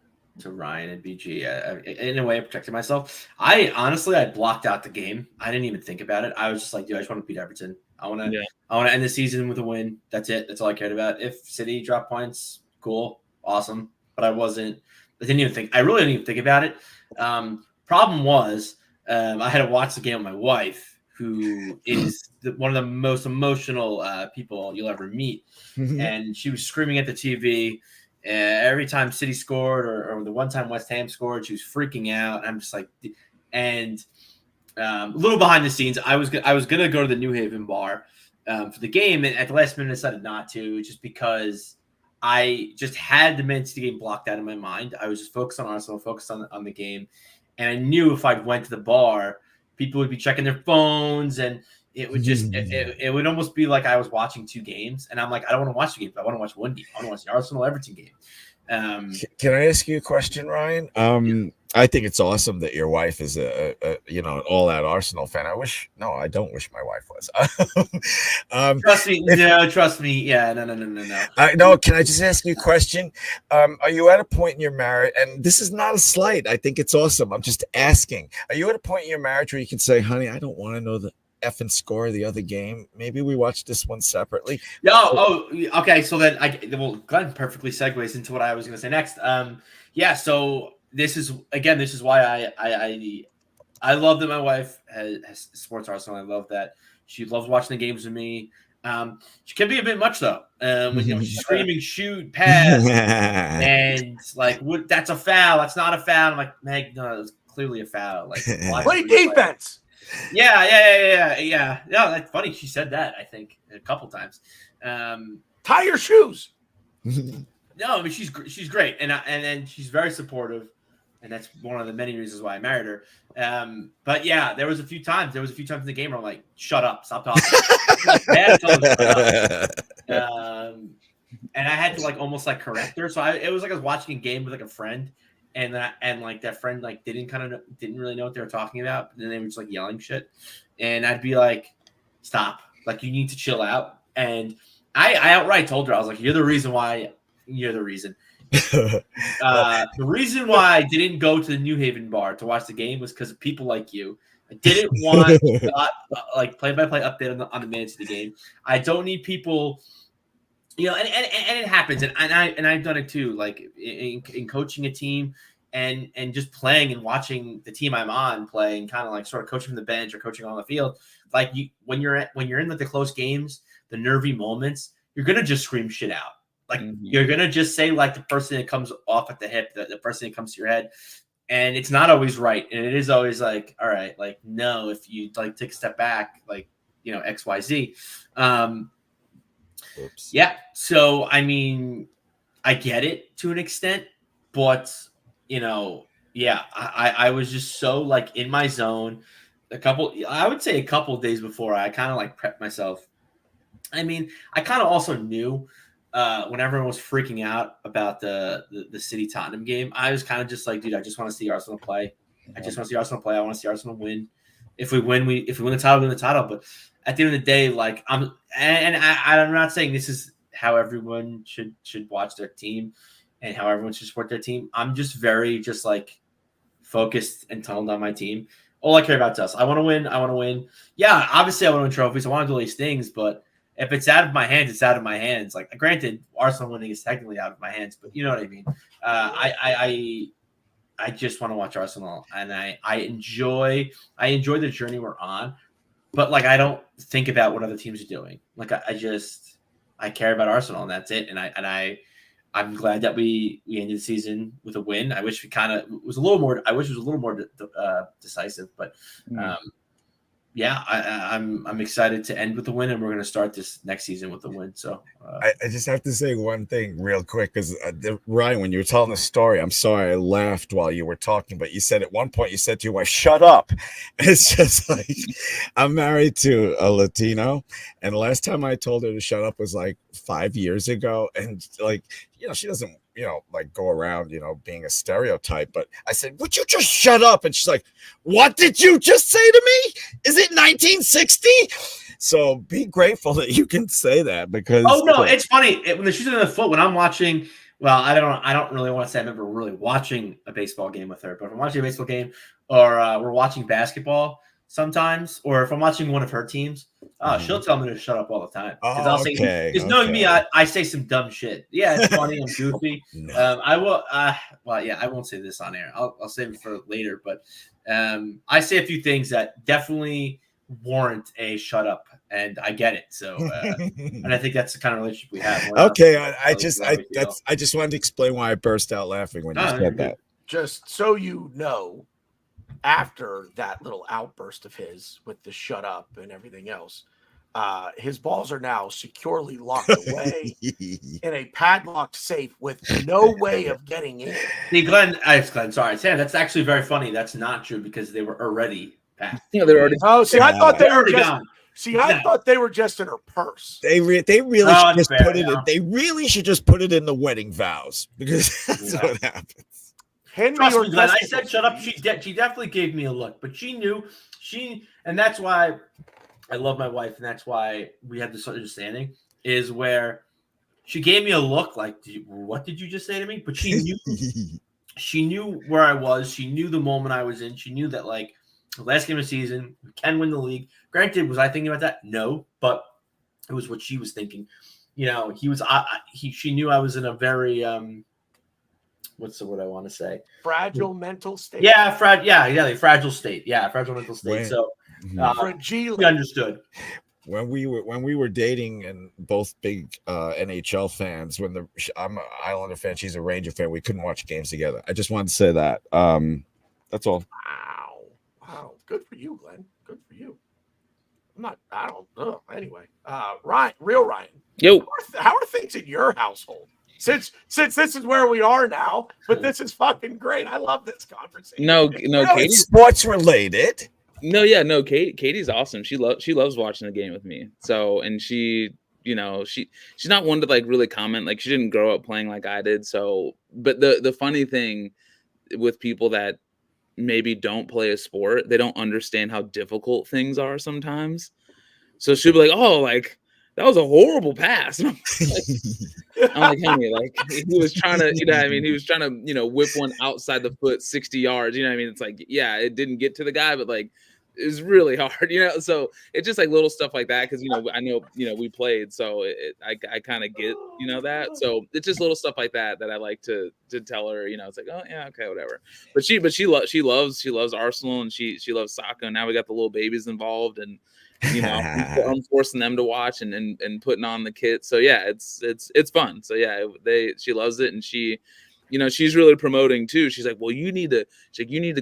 Ryan and BG. In a way, I protected myself. I blocked out the game. I didn't even think about it. I was just like, dude, I just want to beat Everton. I want to end the season with a win. That's it. That's all I cared about. If City drop points, cool, awesome. But I really didn't even think about it. Problem was, I had to watch the game with my wife, who is one of the most emotional people you'll ever meet. And she was screaming at the TV every time City scored or the one time West Ham scored. She was freaking out. I'm just like, and a little behind the scenes, I was going to go to the New Haven bar for the game. And at the last minute, I decided not to, just because I just had the Man City game blocked out of my mind. I was just focused on Arsenal, focused on the game. And I knew if I went to the bar, people would be checking their phones, and it would just it would almost be like I was watching 2 games. And I'm like, I don't want to watch 2 games. I want to watch 1 game. I want to watch the Arsenal Everton game. Can I ask you a question, Ryan? I think it's awesome that your wife is an all-out Arsenal fan. I don't wish my wife was. Trust me. Yeah, no. No, can I just ask you a question? Are you at a point in your marriage, and this is not a slight, I think it's awesome, I'm just asking, are you at a point in your marriage where you can say, honey, I don't want to know the effing score of the other game. Maybe we watch this one separately. Okay. So then Glenn perfectly segues into what I was going to say next. So this is why I love that my wife has sports Arsenal. I love that she loves watching the games with me. She can be a bit much though. When she's screaming, shoot, pass, and like, that's a foul. That's not a foul. I'm like, Meg, no, it's clearly a foul. Like, Play defense. Yeah. That's funny. She said that, I think, a couple times. Tie your shoes. No, I mean she's great, and she's very supportive, and that's one of the many reasons why I married her. But yeah, there was a few times in the game where I'm like, "Shut up, stop talking." And I had to like almost like correct her. So it was like I was watching a game with like a friend, and like that friend like didn't really know what they were talking about. And then they were just like yelling shit, and I'd be like, "Stop! Like you need to chill out." And I outright told her, I was like, "You're the reason why." You're the reason. The reason why I didn't go to the New Haven bar to watch the game was because of people like you. I didn't want like play-by-play update on the minutes of the game. I don't need people, and it happens, and I've done it too. Like in coaching a team and just playing and watching the team I'm on play, and kind of like sort of coaching from the bench or coaching on the field. Like when you're in like the close games, the nervy moments, you're gonna just scream shit out. Like you're going to just say like the person that comes off at the hip, the person that comes to your head. And it's not always right. And it is always like, all right, like, no, if you like take a step back, like, X, Y, Z. Yeah. So, I mean, I get it to an extent, but, yeah, I was just so like in my zone I would say a couple of days before I kind of like prepped myself. I mean, I kind of also knew when everyone was freaking out about the City Tottenham game, I was kind of just like, dude, I just want to see Arsenal play. I just want to see Arsenal play. I want to see Arsenal win. If we win the title, we win the title. But at the end of the day, like I'm not saying this is how everyone should watch their team and how everyone should support their team. I'm just very just like focused and tunneled on my team. All I care about is us. I want to win. Yeah, obviously I want to win trophies. I want to do all these things, but if it's out of my hands, it's out of my hands. Like, granted, Arsenal winning is technically out of my hands, but you know what I mean. I just want to watch Arsenal, and I enjoy the journey we're on. But like, I don't think about what other teams are doing. Like, I care about Arsenal, and that's it. And I'm glad that we ended the season with a win. I wish it was a little more decisive, but. Yeah, I'm excited to end with the win, and we're going to start this next season with the win. So I just have to say one thing real quick, because Ryan, when you were telling the story, I'm sorry I laughed while you were talking, but you said at one point you said to your wife, "Shut up." It's just like, I'm married to a Latino, and the last time I told her to shut up was like 5 years ago, and like she doesn't like go around being a stereotype, but I said, "Would you just shut up?" And she's like, "What did you just say to me? Is it 1960?" So be grateful that you can say that, because it's funny when the shoes are in the foot. When I'm watching, well, I don't really want to say I remember really watching a baseball game with her, but if I'm watching a baseball game or we're watching basketball sometimes, or if I'm watching one of her teams, she'll tell me to shut up all the time. Because knowing me, I say some dumb shit. Yeah, it's funny. I'm goofy. No. I will. Well, yeah, I won't say this on air. I'll save it for later. But I say a few things that definitely warrant a shut up, and I get it. So, and I think that's the kind of relationship we have. Okay, I just wanted to explain why I burst out laughing when you said that. Just so you know. After that little outburst of his with the shut up and everything else, his balls are now securely locked away in a padlocked safe with no way of getting in. See, Glenn, sorry, Sam, that's actually very funny. That's not true because they were already packed. They're already. Oh, see, I thought they were just gone. I thought they were just in her purse. They really should just put it in. They really should just put it in the wedding vows, because that's what happens. Trust me, Glenn, I said shut up. She definitely gave me a look, but she knew and that's why I love my wife, and that's why we have this understanding, is where she gave me a look like, what did you just say to me? But she knew where I was. She knew the moment I was in. She knew that like the last game of the season, we can win the league. Granted, was I thinking about that? No, but it was what she was thinking. She knew I was in a very what's the word I want to say? Fragile mental state. Yeah, fragile state. Yeah, fragile mental state. So fragile. We understood. when we were dating and both big NHL fans, I'm an Islander fan, she's a Ranger fan, we couldn't watch games together. I just wanted to say that. That's all. Wow. Good for you, Glenn. Good for you. I don't know. Anyway, Ryan. Yo, How are things in your household? Since this is where we are now, but this is fucking great. I love this conversation. no, Katie. It's sports related. No, Katie's awesome. She loves watching the game with me. So, and she's not one to like really comment. Like, she didn't grow up playing like I did. So, but the funny thing with people that maybe don't play a sport, they don't understand how difficult things are sometimes. So she'll be like, "Oh, like that was a horrible pass." And I'm like, honey, like he was trying to, he was trying to, whip one outside the foot 60 yards. It's like, yeah, it didn't get to the guy, but like it was really hard, So it's just like little stuff like that because I know we played, so I kind of get that. So it's just little stuff like that I like to tell her. It's like, oh yeah, okay, whatever. But she loves Arsenal, and she loves soccer. And now we got the little babies involved, and I'm forcing them to watch and putting on the kit. So yeah, it's fun. So yeah, she loves it, and she's really promoting too. She's like, well, you need to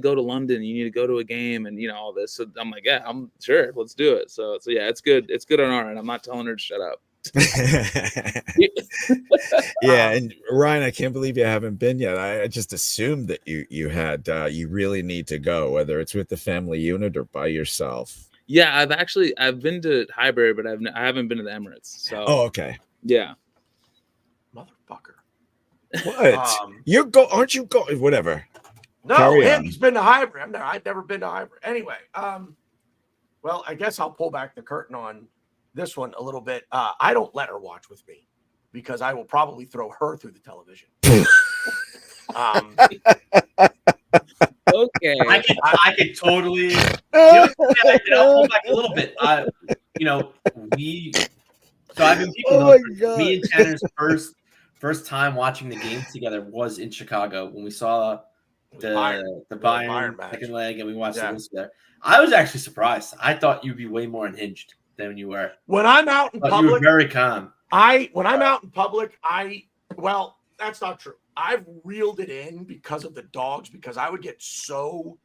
go to London. You need to go to a game, and all this. So I'm like, yeah, I'm sure. Let's do it. So yeah, it's good. It's good on our end. I'm not telling her to shut up. Yeah, and Ryan, I can't believe you haven't been yet. I just assumed that you had. You really need to go, whether it's with the family unit or by yourself. Yeah, I've been to Highbury, but I haven't been to the Emirates. So okay. Yeah. Motherfucker. What? Aren't you going? Whatever. No, he's been to Highbury. I've never been to Highbury. Anyway, well, I guess I'll pull back the curtain on this one a little bit. I don't let her watch with me because I will probably throw her through the television. Okay. I could totally. I'll pull back a little bit. So I've been me and Tanner's first time watching the game together was in Chicago when we saw the Bayern second leg, and we watched the Wolves there. I was actually surprised. I thought you'd be way more unhinged than you were. When I'm out in public, you were very calm. When I'm out in public, well, that's not true. I've reeled it in because of the dogs, because I would get so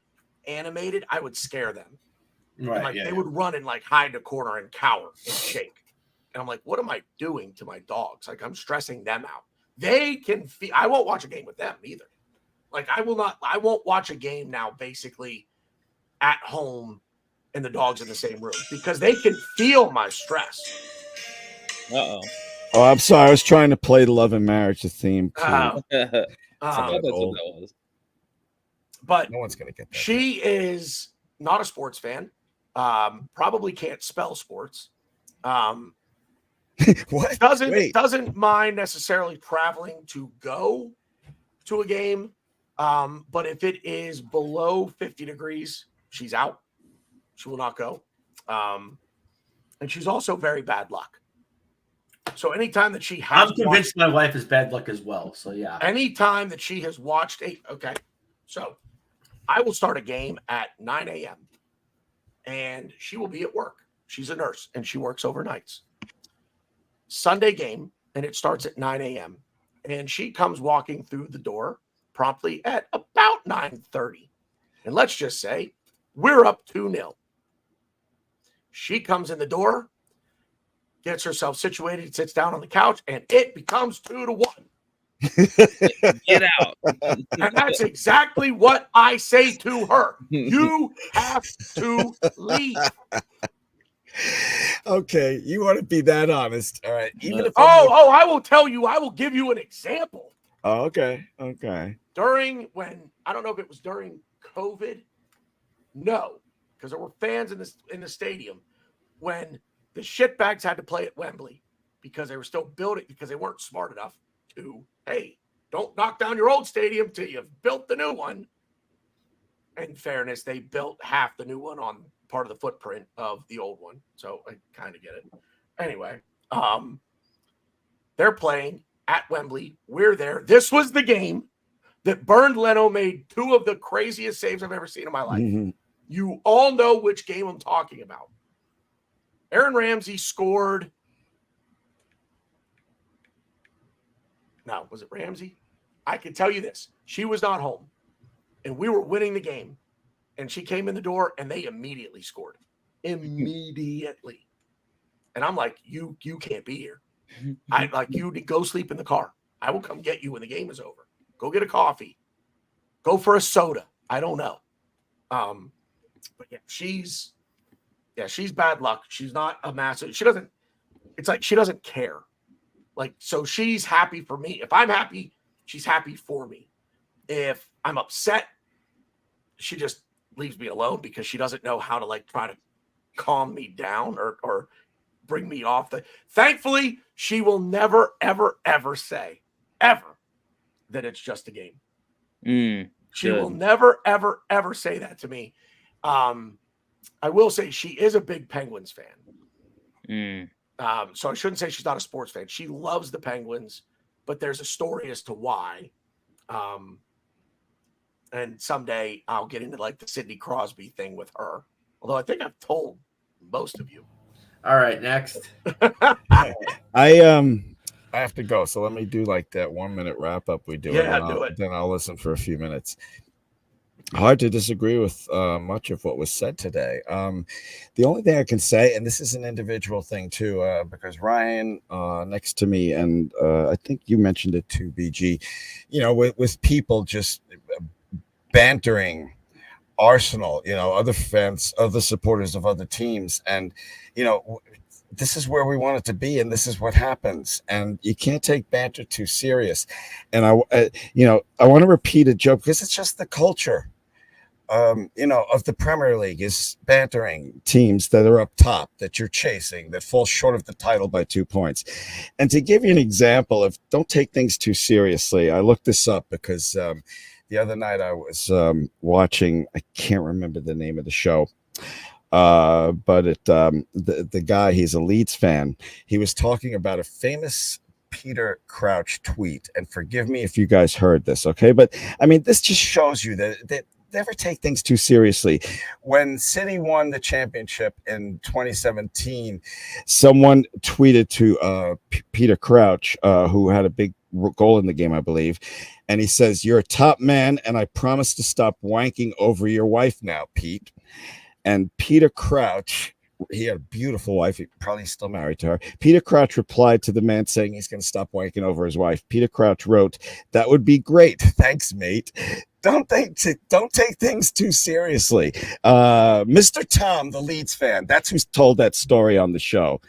animated, I would scare them. Right. They would run and like hide in a corner and cower and shake. And I'm like, what am I doing to my dogs? Like, I'm stressing them out. They can feel. I won't watch a game with them either. Like, I won't watch a game now basically at home and the dog's in the same room because they can feel my stress. Uh-oh. Oh, I'm sorry. I was trying to play the Love and Marriage theme. That's what that was. But no one's going to get that. She is not a sports fan. Probably can't spell sports. What? Doesn't mind necessarily traveling to go to a game. But if it is below 50 degrees, she's out. She will not go. And she's also very bad luck. So anytime that she has, I'm convinced my wife is bad luck as well. So yeah. Anytime that she has watched so I will start a game at 9 a.m. and she will be at work. She's a nurse and she works overnights. Sunday game, and it starts at 9 a.m. and she comes walking through the door promptly at about 9:30. And let's just say we're up 2-0. She comes in the door, gets herself situated, sits down on the couch, and it becomes 2-1. Get out. And that's exactly what I say to her. You have to leave. Okay, you want to be that honest. All right. Even if I will tell you, I will give you an example. Oh, okay. During I don't know if it was during COVID. No, because there were fans in the stadium when the shitbags had to play at Wembley because they were still building, because they weren't smart enough to, hey, don't knock down your old stadium till you've built the new one. In fairness, they built half the new one on part of the footprint of the old one. So I kind of get it. Anyway, they're playing at Wembley. We're there. This was the game that Bernd Leno made two of the craziest saves I've ever seen in my life. Mm-hmm. You all know which game I'm talking about. Aaron Ramsey scored. No, was it Ramsey? I can tell you this. She was not home, and we were winning the game, and she came in the door, and they immediately scored. Immediately. And I'm like, you can't be here. I like you to go sleep in the car. I will come get you when the game is over. Go get a coffee. Go for a soda. I don't know. But yeah, she's bad luck. She's not a massive. It's like she doesn't care. Like, so she's happy for me. If I'm happy, she's happy for me. If I'm upset, she just leaves me alone because she doesn't know how to like try to calm me down or bring me off the. Thankfully, she will never, ever, ever say ever that it's just a game. She will never, ever, ever say that to me. I will say she is a big Penguins fan. So I shouldn't say she's not a sports fan. She loves the Penguins, but there's a story as to why. And someday I'll get into like the Sidney Crosby thing with her. Although I think I've told most of you. All right, next. I have to go, so let me do like that 1 minute wrap up we do. Yeah, and do it. Then I'll listen for a few minutes. Hard to disagree with much of what was said today. The only thing I can say, and this is an individual thing too, because Ryan next to me, and I think you mentioned it too, BG, with people just bantering Arsenal, other fans, other supporters of other teams, and this is where we want it to be, and this is what happens, and you can't take banter too serious. And I want to repeat a joke because it's just the culture, of the Premier League is bantering teams that are up top that you're chasing that fall short of the title by 2 points. And to give you an example of don't take things too seriously, I looked this up because the other night I was watching, I can't remember the name of the show. But the guy, he's a Leeds fan. He was talking about a famous Peter Crouch tweet, and forgive me if you guys heard this, okay? But I mean, this just shows you that never take things too seriously. When City won the championship in 2017, someone tweeted to Peter Crouch, who had a big goal in the game, I believe, and he says, "You're a top man, and I promise to stop wanking over your wife now, Pete." And Peter Crouch, he had a beautiful wife. He probably still married to her. Peter Crouch replied to the man saying he's going to stop wanking over his wife. Peter Crouch wrote, "That would be great. Thanks, mate." Don't take things too seriously. Mr. Tom, the Leeds fan, that's who's told that story on the show.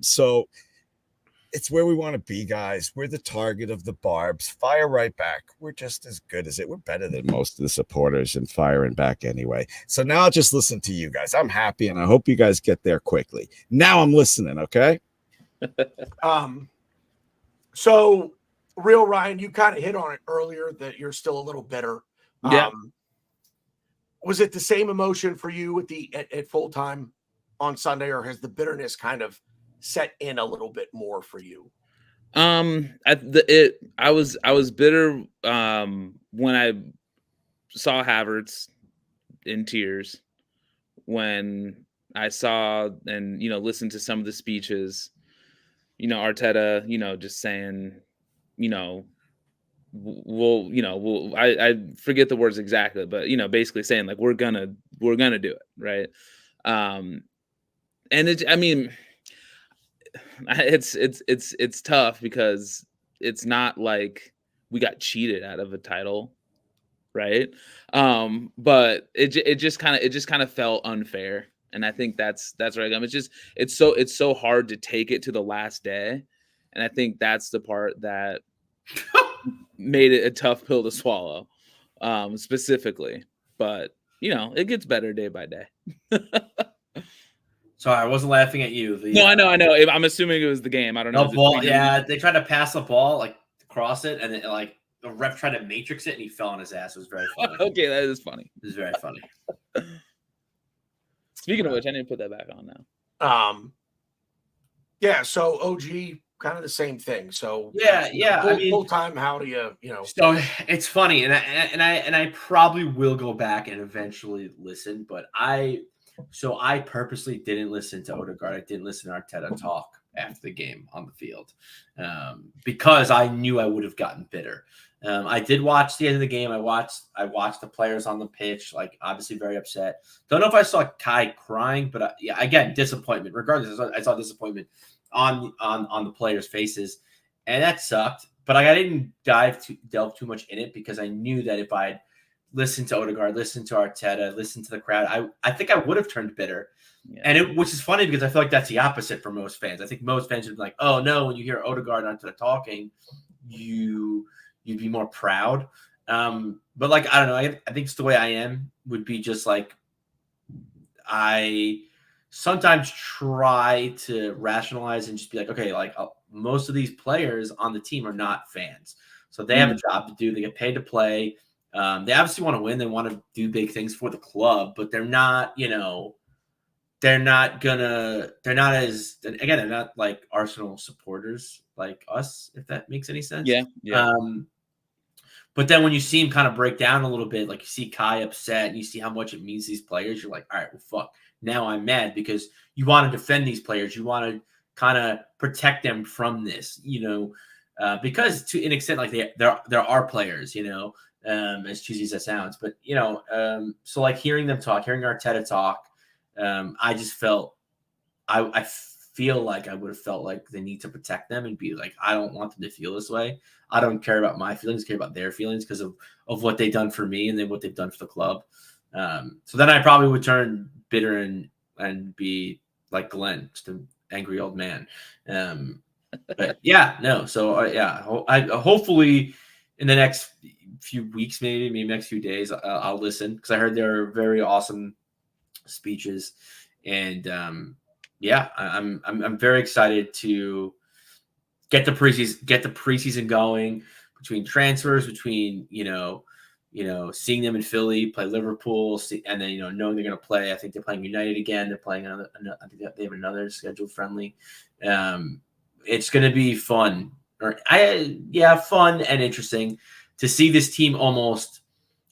So it's where we want to be, guys. We're the target of the barbs. Fire right back. We're just as good as it. We're better than most of the supporters in firing back anyway. So now I'll just listen to you guys. I'm happy, and I hope you guys get there quickly. Now I'm listening, okay? So, Real Ryan, you kind of hit on it earlier that you're still a little bitter. Yeah. Was it the same emotion for you at full time on Sunday, or has the bitterness kind of set in a little bit more for you? I was bitter when I saw Havertz in tears, when I saw and listened to some of the speeches, Arteta, just saying, I forget the words exactly, but basically saying like we're gonna do it, right? And it's tough because it's not like we got cheated out of a title, right? But it just kind of felt unfair, and I think that's right. It's so hard to take it to the last day, and I think that's the part that made it a tough pill to swallow, specifically. But it gets better day by day. Sorry, I wasn't laughing at you. No, I know. I'm assuming it was the game. I don't know. No ball. Yeah, they tried to pass the ball, like cross it, and then like the ref tried to matrix it, and he fell on his ass. It was very funny. Okay, that is funny. It was very funny. Speaking of which, I need to put that back on now. Yeah. So OG, kind of the same thing. So yeah. Full time. How do you So it's funny, and I probably will go back and eventually listen, but So I purposely didn't listen to Odegaard. I didn't listen to Arteta talk after the game on the field because I knew I would have gotten bitter. I did watch the end of the game. I watched the players on the pitch, like obviously very upset. Don't know if I saw Kai crying, but yeah, again, disappointment. Regardless, I saw disappointment on the players' faces, and that sucked. But I didn't delve too much in it because I knew that if I'd listened to Odegaard, listened to Arteta, listened to the crowd, I think I would have turned bitter. Yeah. And which is funny because I feel like that's the opposite for most fans. I think most fans would be like, oh no, when you hear Odegaard and Arteta talking, you'd be more proud. But like, I don't know. I think it's the way I am would be just like, I sometimes try to rationalize and just be like, okay, like most of these players on the team are not fans. So they have a job to do. They get paid to play. They obviously want to win. They want to do big things for the club, but they're not, they're not like Arsenal supporters like us, if that makes any sense. Yeah. But then when you see him kind of break down a little bit, like you see Kai upset and you see how much it means to these players, you're like, all right, well, fuck. Now I'm mad because you want to defend these players. You want to kind of protect them from this, because to an extent, like there are players, as cheesy as that sounds, but so like hearing them talk, hearing Arteta talk, I just felt, I feel like I would have felt like the need to protect them and be like, I don't want them to feel this way. I don't care about my feelings, I care about their feelings because of what they've done for me and then what they've done for the club. So then I probably would turn bitter and be like Glenn, just an angry old man. But yeah, no. So I hopefully in the next few weeks, maybe next few days, I'll listen because I heard there are very awesome speeches, and I'm very excited to get the preseason going between transfers, between seeing them in Philly play Liverpool, and then knowing they're going to play. I think they're playing United again. They're playing I think they have another scheduled friendly. It's going to be fun, fun and interesting to see this team almost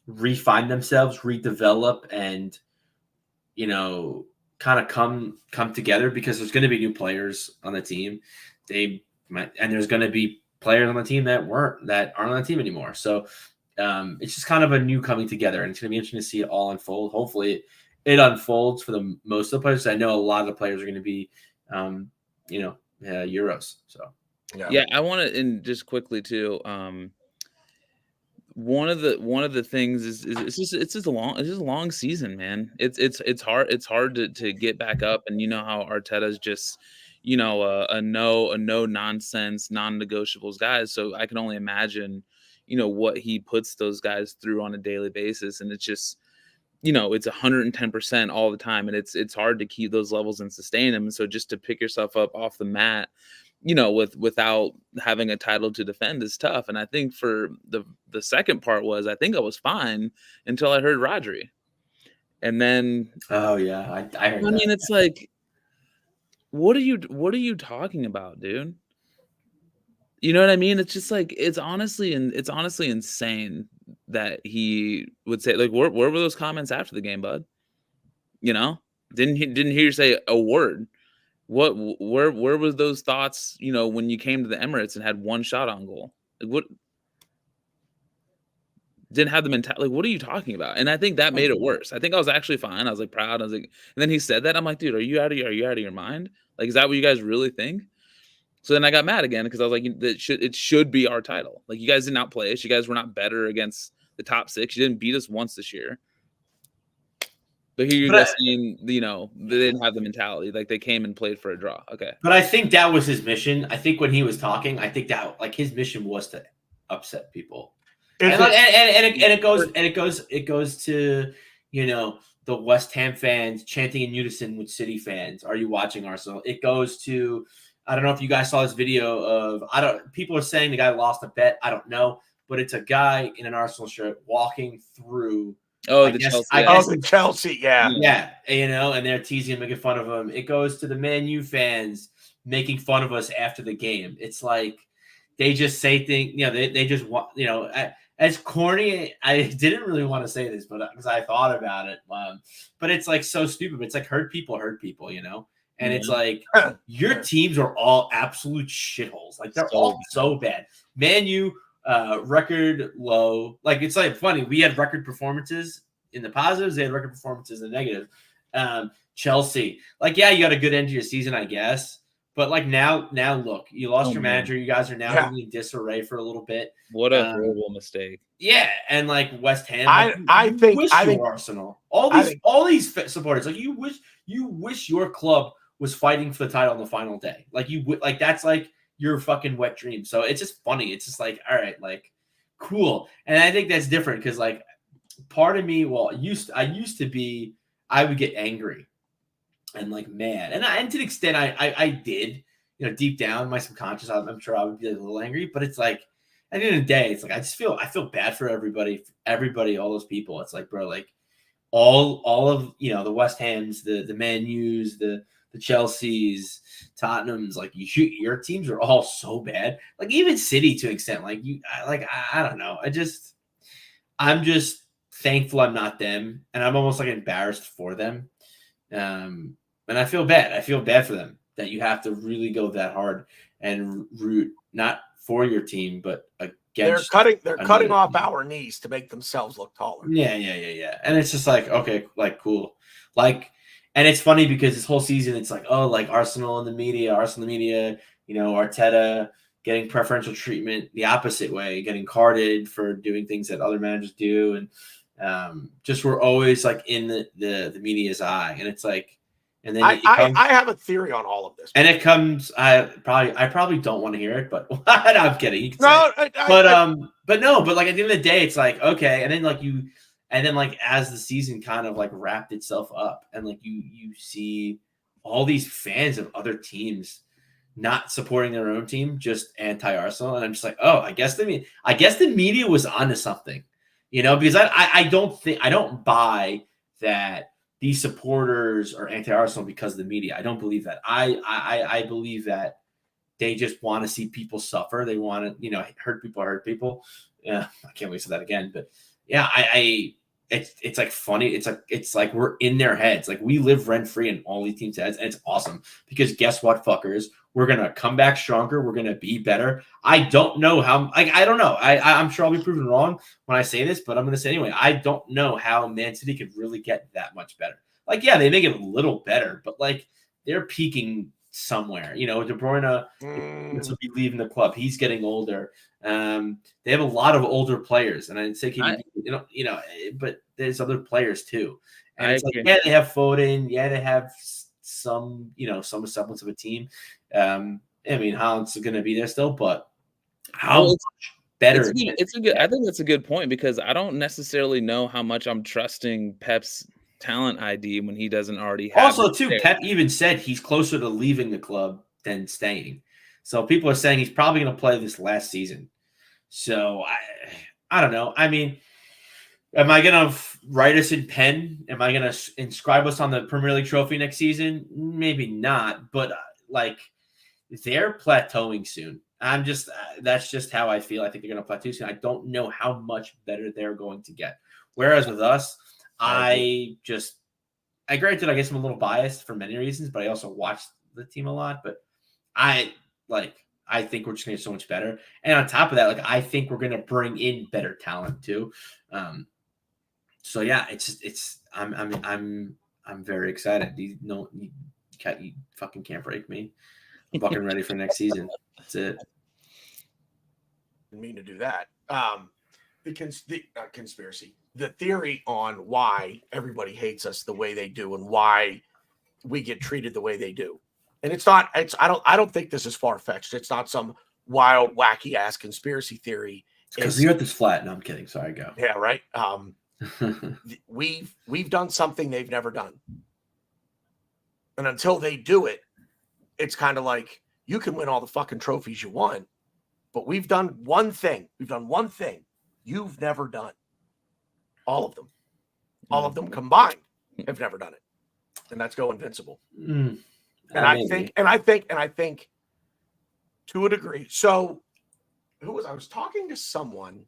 refine themselves, redevelop, and kind of come together because there's going to be new players on the team. And there's going to be players on the team that aren't on the team anymore. So it's just kind of a new coming together, and it's going to be interesting to see it all unfold. Hopefully it unfolds for the most of the players. I know a lot of the players are going to be, Euros. So yeah, I want to, and just quickly too. One of the things is it's just a long season, man. It's hard to get back up, and how Arteta's just a no nonsense, non-negotiables guys. So I can only imagine what he puts those guys through on a daily basis, and it's just it's 110% all the time, and it's hard to keep those levels and sustain them. And so just to pick yourself up off the mat, without having a title to defend is tough. And I think for the second part was, I think I was fine until I heard Rodri. And then, oh yeah, I heard that. It's like, what are you talking about, dude? You know what I mean? It's just like, it's honestly insane that he would say, like, where were those comments after the game, bud? Didn't hear you say a word. Where was those thoughts, when you came to the Emirates and had one shot on goal? Like, what didn't have the mentality? Like, what are you talking about? And I think that made it worse. I think I was actually fine. I was like proud. I was like, and then he said that. I'm like, dude, are you out of your mind? Like, is that what you guys really think? So then I got mad again because I was like, it should be our title. Like, you guys did not play us. You guys were not better against the top six. You didn't beat us once this year. But here you're guys saying, they didn't have the mentality. Like, they came and played for a draw. Okay. But I think that was his mission. I think when he was talking, I think that like his mission was to upset people. And it goes to the West Ham fans chanting in unison with City fans. Are you watching Arsenal? It goes to, I don't know if you guys saw this video of, people are saying the guy lost a bet. I don't know, but it's a guy in an Arsenal shirt walking through. Oh, the Chelsea, yeah. Yeah, and they're teasing and making fun of him. It goes to the Man U fans making fun of us after the game. It's like they just say things, they just want, as corny, I didn't really want to say this, but because I thought about it, but it's like so stupid. But it's like hurt people, you know. And it's like your teams are all absolute shitholes. Like they're all so bad. Man U, record low. Like it's like funny. We had record performances in the positives. They had record performances in the negative. Chelsea, like yeah, you got a good end to your season, I guess. But like now look, you lost your manager. You guys are now in disarray for a little bit. What a horrible mistake. Yeah, and like West Ham, I think Arsenal. All these supporters, like you wish your club was fighting for the title on the final day. Like you would, like that's like your fucking wet dream. So it's just funny. It's just like, all right, like cool. And I think that's different because like part of me, I used to be, I would get angry and like mad, and to the extent I did, you know, deep down my subconscious, I'm sure I would be a little angry, but it's like at the end of the day, it's like I feel bad for everybody, all those people. It's like, bro, like all of, you know, the West Hams, the Man U's, the Chelseas, Tottenham's, like your teams are all so bad. Like even City to an extent, like I don't know. I'm just thankful I'm not them, and I'm almost like embarrassed for them. And I feel bad. I feel bad for them that you have to really go that hard and root not for your team, but against. They're cutting off our knees to make themselves look taller. Yeah. And it's just like, okay, like cool. Like, and it's funny because this whole season, it's like, oh, like Arsenal in the media, you know, Arteta getting preferential treatment the opposite way, getting carded for doing things that other managers do. And just we're always like in the media's eye. And it's like, and then I have a theory on all of this. And it comes, I probably don't want to hear it, but no, I'm kidding. You can say but like at the end of the day, it's like, okay. And then like as the season kind of like wrapped itself up, and like you see all these fans of other teams not supporting their own team, just anti-Arsenal. And I'm just like, oh, I guess the media was onto something, you know, because I don't buy that these supporters are anti-Arsenal because of the media. I don't believe that. I believe that they just want to see people suffer. They want to, you know, hurt people. Yeah, I can't wait to say that again. But yeah, it's like funny. It's like we're in their heads. Like we live rent free in all these teams' heads, and it's awesome because guess what, fuckers? We're gonna come back stronger. We're gonna be better. I don't know how. Like I don't know. I'm sure I'll be proven wrong when I say this, but I'm gonna say anyway. I don't know how Man City could really get that much better. Like yeah, they make it a little better, but like they're peaking somewhere. You know, De Bruyne will be leaving the club. He's getting older. They have a lot of older players, and I'd say but there's other players too. And it's like, yeah, they have Foden. Yeah, they have some semblance of a team. I mean, Haaland's going to be there still, but how much better? I think that's a good point because I don't necessarily know how much I'm trusting Pep's talent ID when he doesn't already have. Also, too, Pep even said he's closer to leaving the club than staying. So people are saying he's probably going to play this last season. So I don't know. I mean, am I going to write us in pen? Am I going to inscribe us on the Premier League trophy next season? Maybe not. But like they're plateauing soon. That's just how I feel. I think they're going to plateau soon. I don't know how much better they're going to get. Whereas with us, I granted, I guess I'm a little biased for many reasons, but I also watched the team a lot. But I think we're just going to get so much better. And on top of that, like I think we're going to bring in better talent too. So yeah, I'm very excited. You fucking can't break me. I'm fucking ready for next season. That's it. Didn't mean to do that. Conspiracy. The theory on why everybody hates us the way they do and why we get treated the way they do. And I don't think this is far-fetched. It's not some wild, wacky ass conspiracy theory. Because the earth is flat. No, I'm kidding. Sorry, go. Yeah, right. We've done something they've never done. And until they do it, it's kind of like you can win all the fucking trophies you want, but we've done one thing. We've done one thing you've never done. All of them combined have never done it. And that's go invincible. And I think to a degree. So I was talking to someone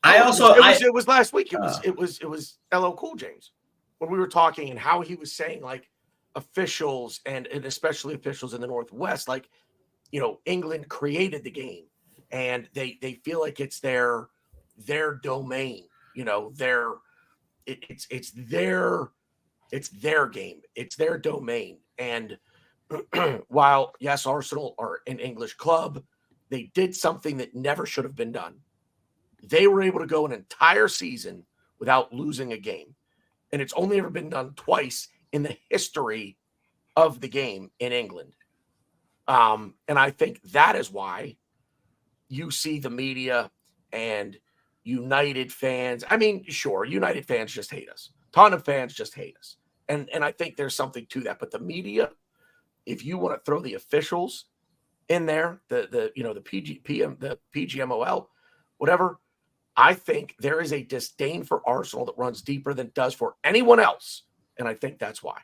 It was last week. It Uh. was LL Cool James when we were talking and how he was saying like officials and especially officials in the Northwest, like, you know, England created the game and they feel like it's their domain, you know, it's their game, it's their domain. And while yes, Arsenal are an English club, they did something that never should have been done. They were able to go an entire season without losing a game. And it's only ever been done twice in the history of the game in England. And I think that is why you see the media and United fans. I mean, sure, United fans just hate us. Ton of fans just hate us. And I think there's something to that. But the media, if you want to throw the officials in there, the PGMOL, whatever, I think there is a disdain for Arsenal that runs deeper than it does for anyone else. And I think that's why.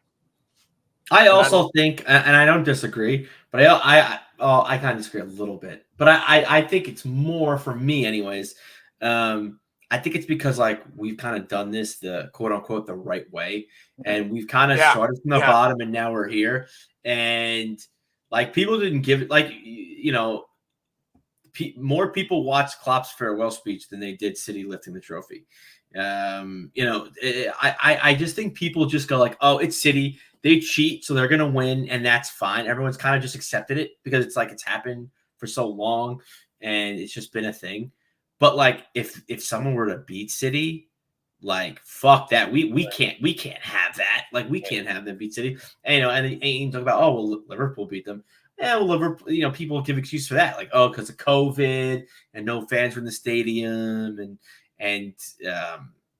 I also think, and I don't disagree, but I kind of disagree a little bit. But I think it's more for me, anyways. I think it's because like we've kind of done this the quote unquote the right way, and we've kind of started from the bottom, and now we're here. And like people didn't give it, like, you know, more people watched Klopp's farewell speech than they did City lifting the trophy. You know, I just think people just go like, oh, it's City. They cheat, so they're going to win, and that's fine. Everyone's kind of just accepted it because it's like it's happened for so long, and it's just been a thing. But like, if someone were to beat City, like fuck that, we can't have that. Like we can't have them beat City. And, you know, and you talk about, oh well, Liverpool beat them. Yeah, well, Liverpool, you know, people give excuse for that, like, oh, because of COVID and no fans were in the stadium, and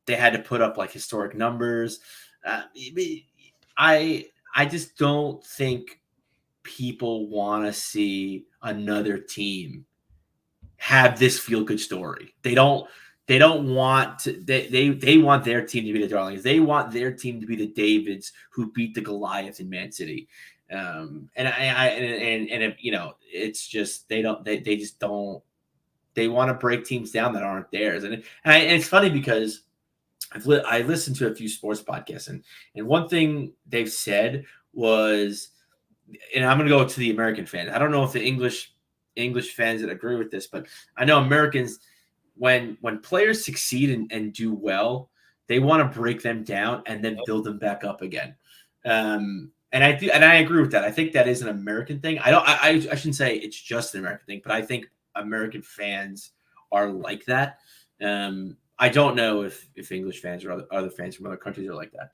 they had to put up like historic numbers. I just don't think people want to see another team have this feel good story. They don't want to, they want their team to be the darlings. They want their team to be the Davids who beat the Goliath in Man City. And if, you know, it's just they just don't, they want to break teams down that aren't theirs. And it's funny because I listened to a few sports podcasts, and one thing they've said was, and I'm going to go to the American fans. I don't know if the English fans that agree with this, but I know Americans, when players succeed and do well, they want to break them down and then build them back up again. And I agree with that. I think that is an American thing. I shouldn't say it's just an American thing, but I think American fans are like that. I don't know if English fans or other fans from other countries are like that,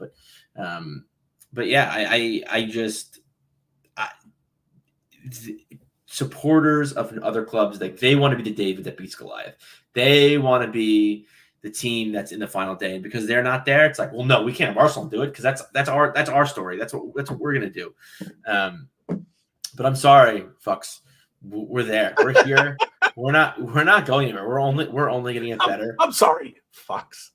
but yeah, supporters of other clubs, like they want to be the David that beats Goliath. They want to be the team that's in the final day, and because they're not there, it's like, well, no, we can't have Arsenal do it because that's our story. That's what we're gonna do. But I'm sorry, fucks. We're there. We're here. We're not going anywhere. We're only gonna get better. I'm sorry, fucks.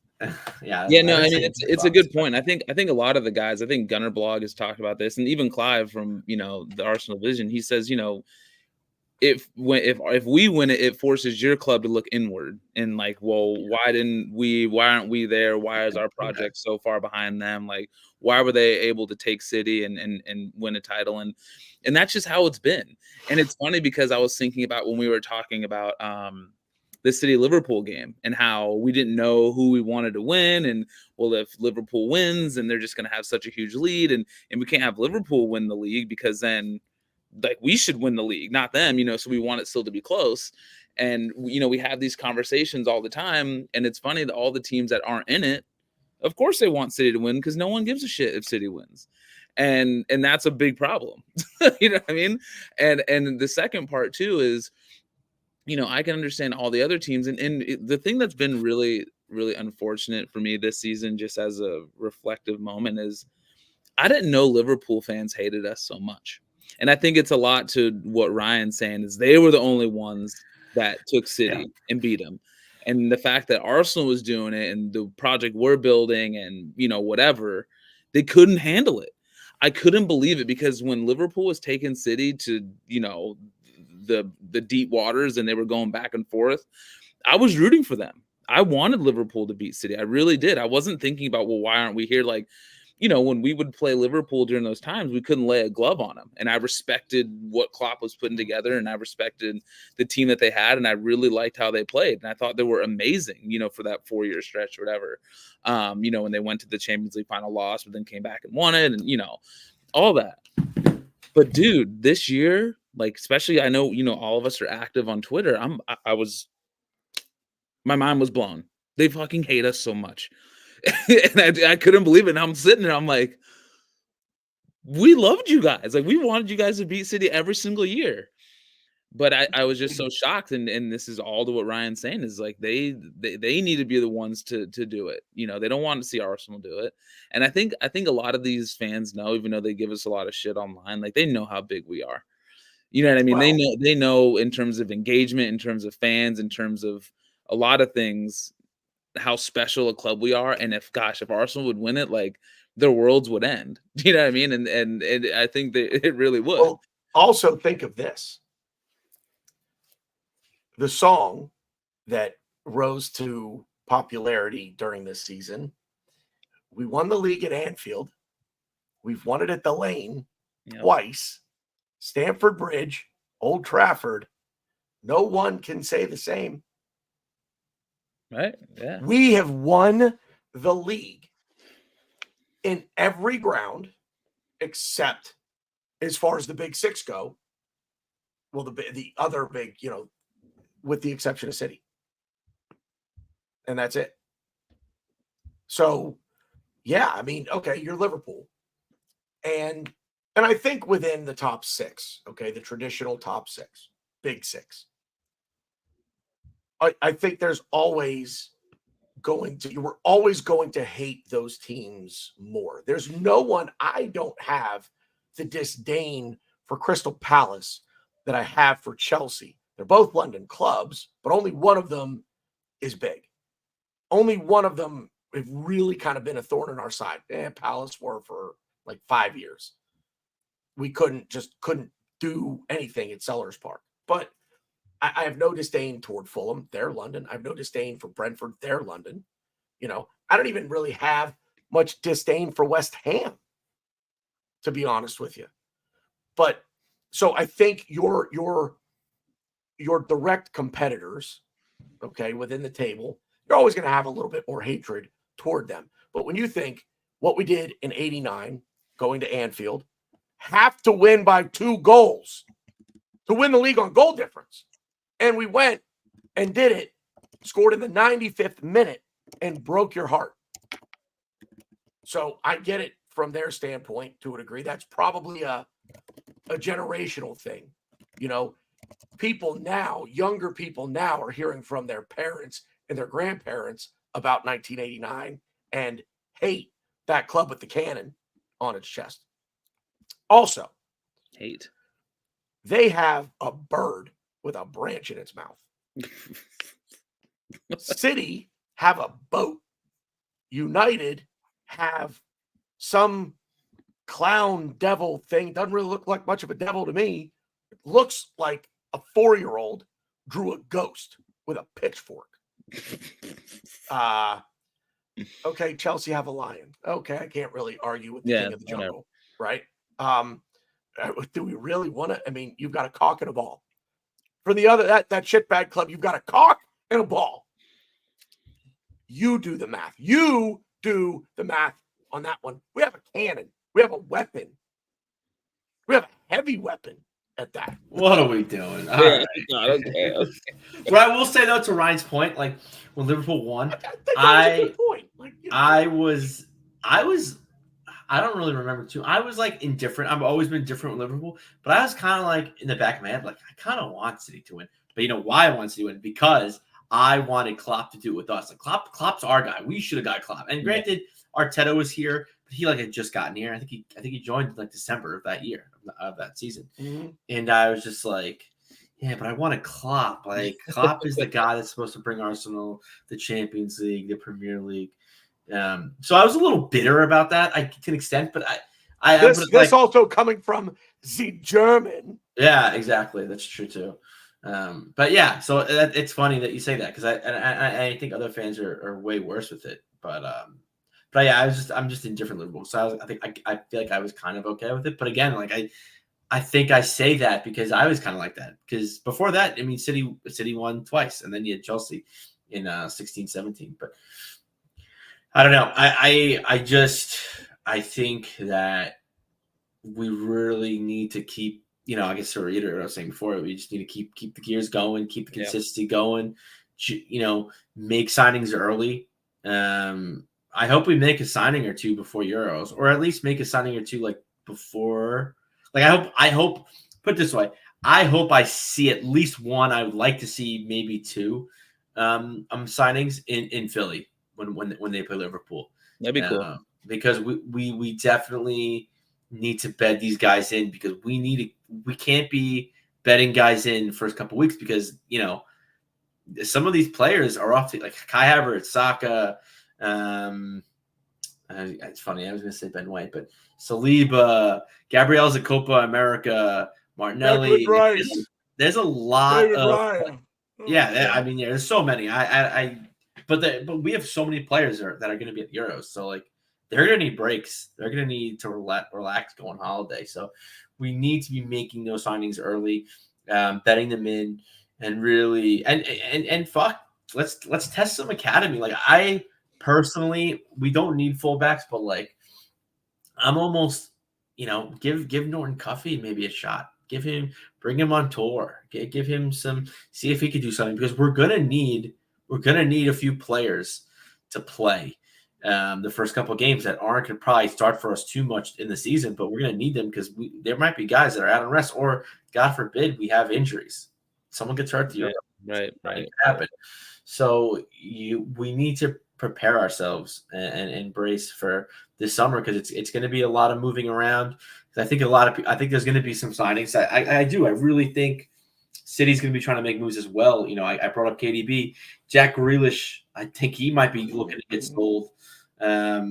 Yeah. No, I mean it's a good point. I think a lot of the guys, I think Gunner Blog has talked about this, and even Clive from, you know, the Arsenal Vision, he says, you know, if we win it, it forces your club to look inward and like, well, why aren't we there? Why is our project so far behind them? Like, why were they able to take City and win a title? And that's just how it's been. And it's funny because I was thinking about when we were talking about the City Liverpool game and how we didn't know who we wanted to win. And well, if Liverpool wins, and they're just going to have such a huge lead, and we can't have Liverpool win the league because then, like, we should win the league, not them, you know, so we want it still to be close. And, you know, we have these conversations all the time. And it's funny that all the teams that aren't in it, of course they want City to win because no one gives a shit if City wins. And that's a big problem. You know what I mean? And the second part too is, you know, I can understand all the other teams. And the thing that's been really, really unfortunate for me this season, just as a reflective moment, is I didn't know Liverpool fans hated us so much. And I think it's a lot to what Ryan's saying is they were the only ones that took City and beat them. And the fact that Arsenal was doing it and the project we're building and, you know, whatever, they couldn't handle it. I couldn't believe it because when Liverpool was taking City to, you know, the deep waters and they were going back and forth, I was rooting for them. I wanted Liverpool to beat City. I really did. I wasn't thinking about, well, why aren't we here? Like, when we would play Liverpool during those times, we couldn't lay a glove on them. And I respected what Klopp was putting together, and I respected the team that they had, and I really liked how they played. And I thought they were amazing, for that 4-year stretch or whatever. When they went to the Champions League final, loss, but then came back and won it, and all that. But dude, this year, like, especially, I know, all of us are active on Twitter. My mind was blown. They fucking hate us so much. And I couldn't believe it. And I'm sitting there, I'm like, we loved you guys. Like, we wanted you guys to beat City every single year. But I was just so shocked. And this is all to what Ryan's saying, is like, they need to be the ones to do it. They don't want to see Arsenal do it. And I think a lot of these fans know, even though they give us a lot of shit online, like, they know how big we are. You know what I mean? Well, they know in terms of engagement, in terms of fans, in terms of a lot of things, how special a club we are. And if Arsenal would win it, like, their worlds would end. You know what I mean? And I think that it really would. Well, also think of this. The song that rose to popularity during this season, we won the league at Anfield. We've won it at the Lane twice. Stamford Bridge, Old Trafford. No one can say the same. Right? Yeah. We have won the league in every ground except, as far as the big six go, well, the other big, with the exception of City. And that's it. So, yeah, I mean, okay, you're Liverpool. And I think within the top six, okay, the traditional top six, big six, I think there's always you were always going to hate those teams more. There's no one, I don't have the disdain for Crystal Palace that I have for Chelsea. They're both London clubs, but only one of them is big. Only one of them have really kind of been a thorn in our side. Palace were for like 5 years. We couldn't do anything at Sellers Park. But I have no disdain toward Fulham. They're London. I have no disdain for Brentford. They're London. I don't even really have much disdain for West Ham, to be honest with you. But so I think your direct competitors, okay, within the table, you're always going to have a little bit more hatred toward them. But when you think what we did in '89, going to Anfield, have to win by 2 goals to win the league on goal difference. And we went and did it, scored in the 95th minute, and broke your heart. So I get it from their standpoint to a degree. That's probably a generational thing. People now, younger people now, are hearing from their parents and their grandparents about 1989 and hate that club with the cannon on its chest. Also, hate. They have a bird with a branch in its mouth. City have a boat. United have some clown devil thing. Doesn't really look like much of a devil to me. It looks like a 4-year-old drew a ghost with a pitchfork. Okay, Chelsea have a lion. Okay, I can't really argue with the king of the jungle, right? Do we really want to? I mean, you've got a cock and a ball. For the other, that shitbag club, you've got a cock and a ball. You do the math. You do the math on that one. We have a cannon. We have a weapon. We have a heavy weapon at that. What are we doing? All right. Okay. But I will say, though, to Ryan's point, like, when Liverpool won, I don't really remember too. I was like indifferent. I've always been different with Liverpool, but I was kind of like in the back of my head, like, I kind of want City to win. But you know why I want City to win? Because I wanted Klopp to do it with us. Like, Klopp's our guy. We should have got Klopp. And granted, Arteta was here, but he had just gotten here. I think he joined like December of that year, of that season. Mm-hmm. And I was just like, yeah, but I wanted Klopp. Like, Klopp is the guy that's supposed to bring Arsenal the Champions League, the Premier League. So I was a little bitter about that, to an extent, but this also coming from the German. Yeah, exactly. That's true too. But yeah, so it's funny that you say that because I think other fans are way worse with it. But yeah, I'm just indifferent Liverpool. So I feel like I was kind of okay with it. But again, like I think I say that because I was kind of like that because before that, I mean, City won twice, and then you had Chelsea in 16-17. But I don't know. I think that we really need to keep, I guess to reiterate what I was saying before, we just need to keep the gears going, keep the consistency going, make signings early. I hope we make a signing or two before Euros, or at least make a signing or two like before. Like I hope put it this way, I hope I see at least one. I would like to see maybe two signings in Philly when they play Liverpool. That'd be cool. Because we definitely need to bed these guys in because we can't be betting guys in the first couple weeks because some of these players are off like Kai Havertz, Saka. It's funny, I was going to say Ben White, but Saliba, Gabriel Copa America, Martinelli. There's a lot of I mean, there's so many. But we have so many players that are going to be at the Euros, so like they're going to need breaks. They're going to need to relax, go on holiday. So we need to be making those signings early, betting them in, and really and fuck, let's test some academy. Like I personally, we don't need fullbacks, but like I'm almost, give Norton Cuffy maybe a shot. Bring him on tour. Give him see if he could do something because we're gonna need a few players to play the first couple of games that aren't going to probably start for us too much in the season, but we're going to need them because there might be guys that are out on rest or, God forbid, we have injuries. Someone gets hurt to you. Right. Happen. So we need to prepare ourselves and brace for this summer because it's going to be a lot of moving around. I think I think there's going to be some signings. I really think City's going to be trying to make moves as well. I brought up KDB, Jack Grealish. I think he might be looking to get sold. I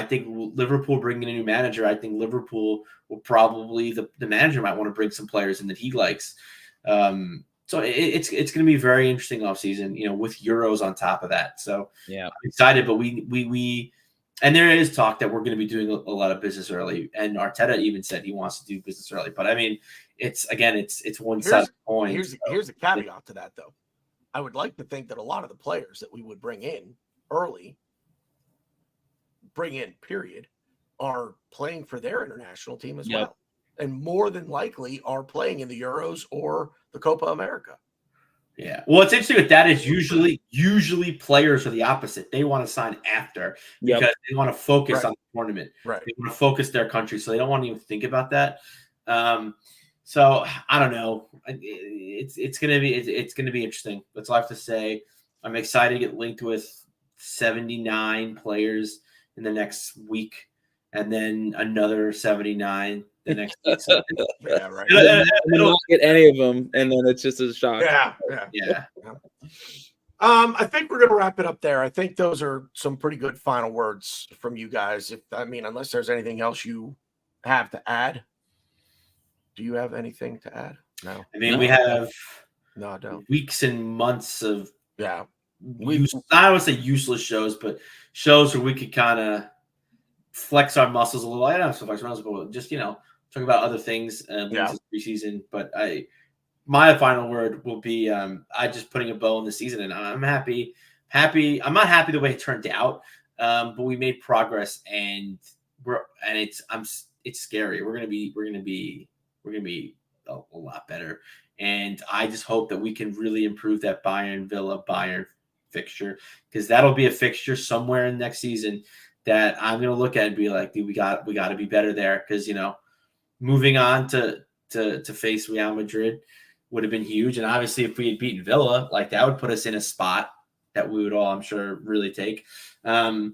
think Liverpool bringing a new manager. I think Liverpool will probably the manager might want to bring some players in that he likes. So it's going to be very interesting offseason, with Euros on top of that. So yeah, I'm excited. But we and there is talk that we're going to be doing a lot of business early. And Arteta even said he wants to do business early. But I mean, it's one side of the coin. Here's a caveat to that, though. I would like to think that a lot of the players that we would bring in early, period, are playing for their international team as well. And more than likely are playing in the Euros or the Copa America. Yeah. Well, what's interesting with that is usually players are the opposite. They want to sign after because they want to focus on the tournament. Right. They want to focus their country, so they don't want to even think about that. So I don't know. It's gonna be interesting. That's all I have to say. I'm excited to get linked with 79 players in the next week, and then another 79 the next week. So, yeah, right. It'll not get any of them, and then it's just a shock. Yeah. I think we're gonna wrap it up there. I think those are some pretty good final words from you guys. Unless there's anything else you have to add. Do you have anything to add? No. I mean, we have I don't. Weeks and months of I don't want to say useless shows, but shows where we could kind of flex our muscles a little. I don't know if flex our muscles, but just talk about other things this preseason. But my final word will be I just putting a bow on the season, and I'm happy. I'm not happy the way it turned out, but we made progress, and it's scary. We're gonna be a lot better. And I just hope that we can really improve that Bayern fixture because that'll be a fixture somewhere in next season that I'm going to look at and be like, dude, we got to be better there because, moving on to face Real Madrid would have been huge. And obviously if we had beaten Villa, like that would put us in a spot that we would all, I'm sure, really take. So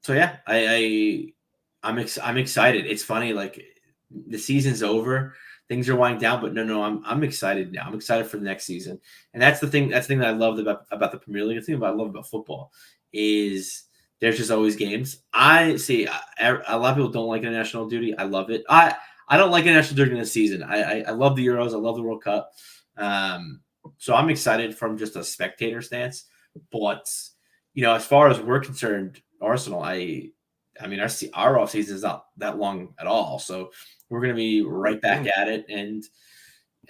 yeah, I'm excited. It's funny, like the season's over. Things are winding down, but no, I'm excited now. I'm excited for the next season, and that's the thing. That's the thing that I love about the Premier League. The thing I love about football is there's just always games. I see a lot of people don't like international duty. I love it. I I don't like international during the season. I love the Euros. I love the World Cup. So I'm excited from just a spectator stance. But as far as we're concerned, Arsenal, I mean, our off season is not that long at all. So we're going to be right back at it. And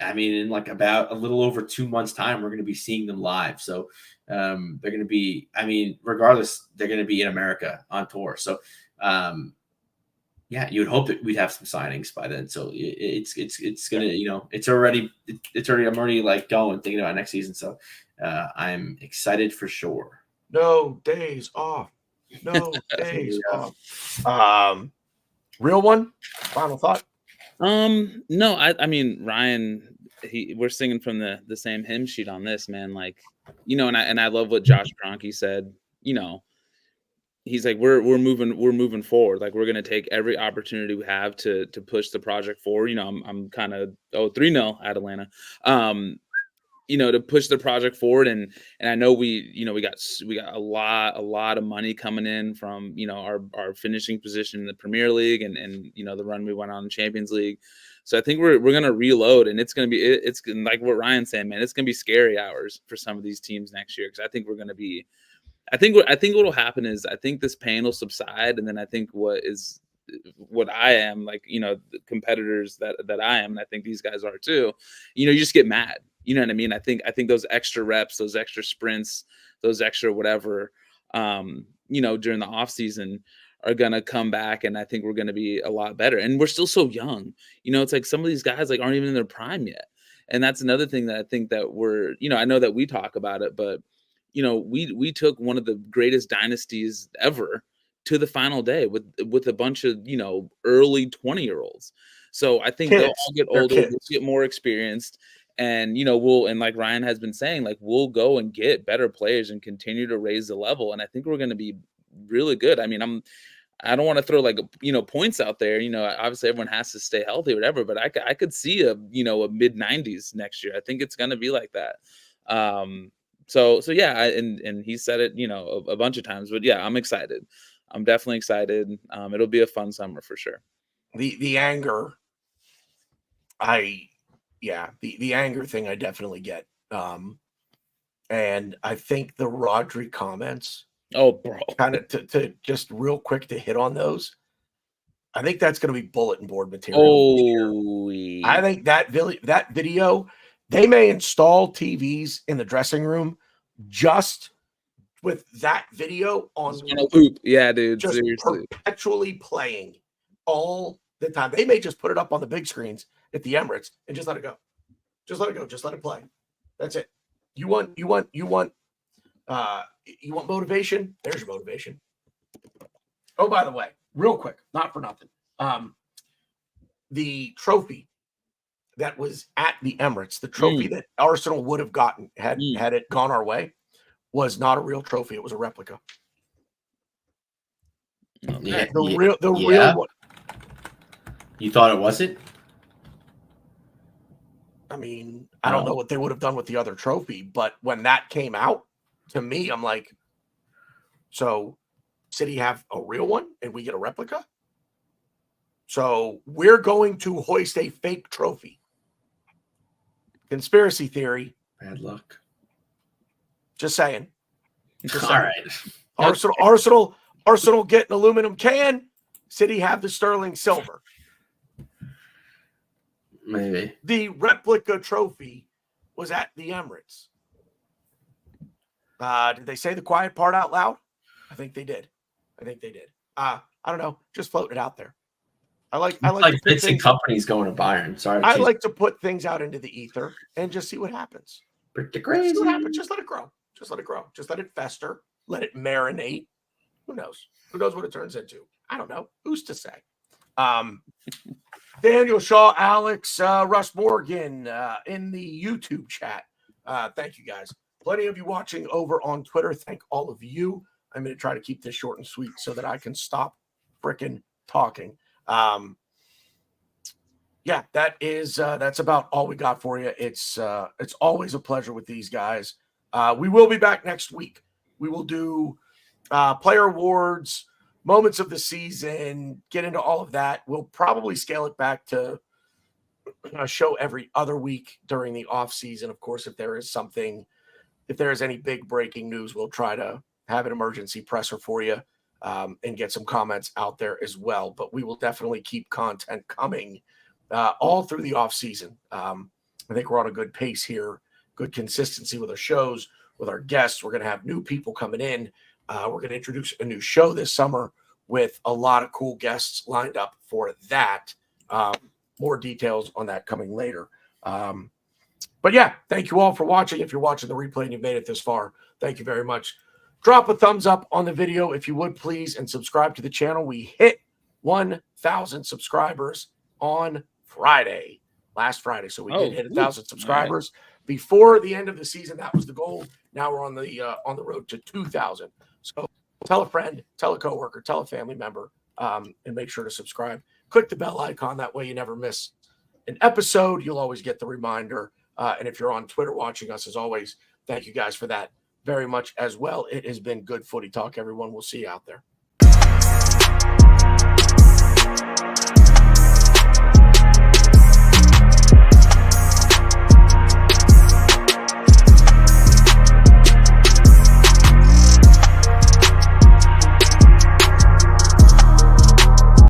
I mean, in like about a little over 2 months' time, we're going to be seeing them live. So they're going to be, I mean, regardless, they're going to be in America on tour. So yeah, you would hope that we'd have some signings by then. So it's going to, it's already, I'm already like going, thinking about next season. So I'm excited for sure. No days off. No days off. Real one? Final thought? No, I mean, Ryan, we're singing from the same hymn sheet on this, man. Like, and I love what Josh Kroenke said. He's like, we're moving forward. Like, we're gonna take every opportunity we have to push the project forward. I'm kind of 3-0 at Atlanta. To push the project forward, and I know we got a lot of money coming in from our finishing position in the Premier League and the run we went on in Champions League. So I think we're gonna reload, and it's gonna be it's like what Ryan's saying, man. It's gonna be scary hours for some of these teams next year, because I think we're gonna be. I think what'll happen is I think this pain will subside, and then I think what I am, like, the competitors that I am, and I think these guys are too, you just get mad. You know what I mean? I think those extra reps, those extra sprints, those extra whatever, during the off season are going to come back. And I think we're going to be a lot better. And we're still so young. It's like some of these guys like aren't even in their prime yet. And that's another thing that I think that we're, I know that we talk about it, but we took one of the greatest dynasties ever to the final day with a bunch of, early 20-year-olds. So I think they'll all get older, they'll get more experienced. And, and like Ryan has been saying, like, we'll go and get better players and continue to raise the level. And I think we're going to be really good. I mean, I don't want to throw like, points out there, obviously everyone has to stay healthy or whatever, but I could see a mid 90s next year. I think it's going to be like that. So yeah. And he said it, a bunch of times, but yeah, I'm excited. I'm definitely excited. It'll be a fun summer for sure. The anger, the anger thing I definitely get. And I think the Rodri comments, bro, kind of to just real quick to hit on those. I think that's going to be bulletin board material. I think that video, they may install TVs in the dressing room just with that video on a loop. Yeah, dude, just seriously, perpetually playing all the time. They may just put it up on the big screens at the Emirates and just let it go. Just let it go. Just let it play. That's it. You want motivation? There's your motivation. Oh, by the way, real quick, not for nothing. The trophy that was at the Emirates, the trophy that Arsenal would have gotten had it gone our way, was not a real trophy. It was a replica. The real one. You thought it wasn't? I mean, I don't know what they would have done with the other trophy, but when that came out, to me, I'm like, so City have a real one and we get a replica? So we're going to hoist a fake trophy. Conspiracy theory. Bad luck. Just saying. All right. Arsenal get an aluminum can. City have the sterling silver. Maybe. The replica trophy was at the Emirates. Did they say the quiet part out loud? I think they did. I don't know. Just floating it out there. I like bits and companies going to Bayern. Sorry. I like to put things out into the ether and just see what happens. Pretty crazy. See what happens. Just let it grow. Just let it fester. Let it marinate. Who knows? Who knows what it turns into? I don't know. Who's to say? Daniel Shaw, Alex, Russ Morgan in the YouTube chat. Thank you guys. Plenty of you watching over on Twitter. Thank all of you. I'm going to try to keep this short and sweet so that I can stop freaking talking. Yeah, that's about all we got for you. It's always a pleasure with these guys. We will be back next week. We will do player awards, moments of the season, get into all of that. We'll probably scale it back to a show every other week during the off season. Of course, if there is any big breaking news, we'll try to have an emergency presser for you and get some comments out there as well. But we will definitely keep content coming all through the off season. I think we're on a good pace here, good consistency with our shows, with our guests. We're going to have new people coming in. We're going to introduce a new show this summer with a lot of cool guests lined up for that. More details on that coming later. But yeah, thank you all for watching. If you're watching the replay and you've made it this far, thank you very much. Drop a thumbs up on the video if you would, please, and subscribe to the channel. We hit 1,000 subscribers on Friday, last Friday. So we did hit 1,000 subscribers before the end of the season. That was the goal. Now we're on the road to 2,000. So tell a friend, tell a coworker, tell a family member, and make sure to subscribe. Click the bell icon. That way you never miss an episode. You'll always get the reminder. And if you're on Twitter watching us, as always, thank you guys for that very much as well. It has been good footy talk, everyone. We'll see you out there.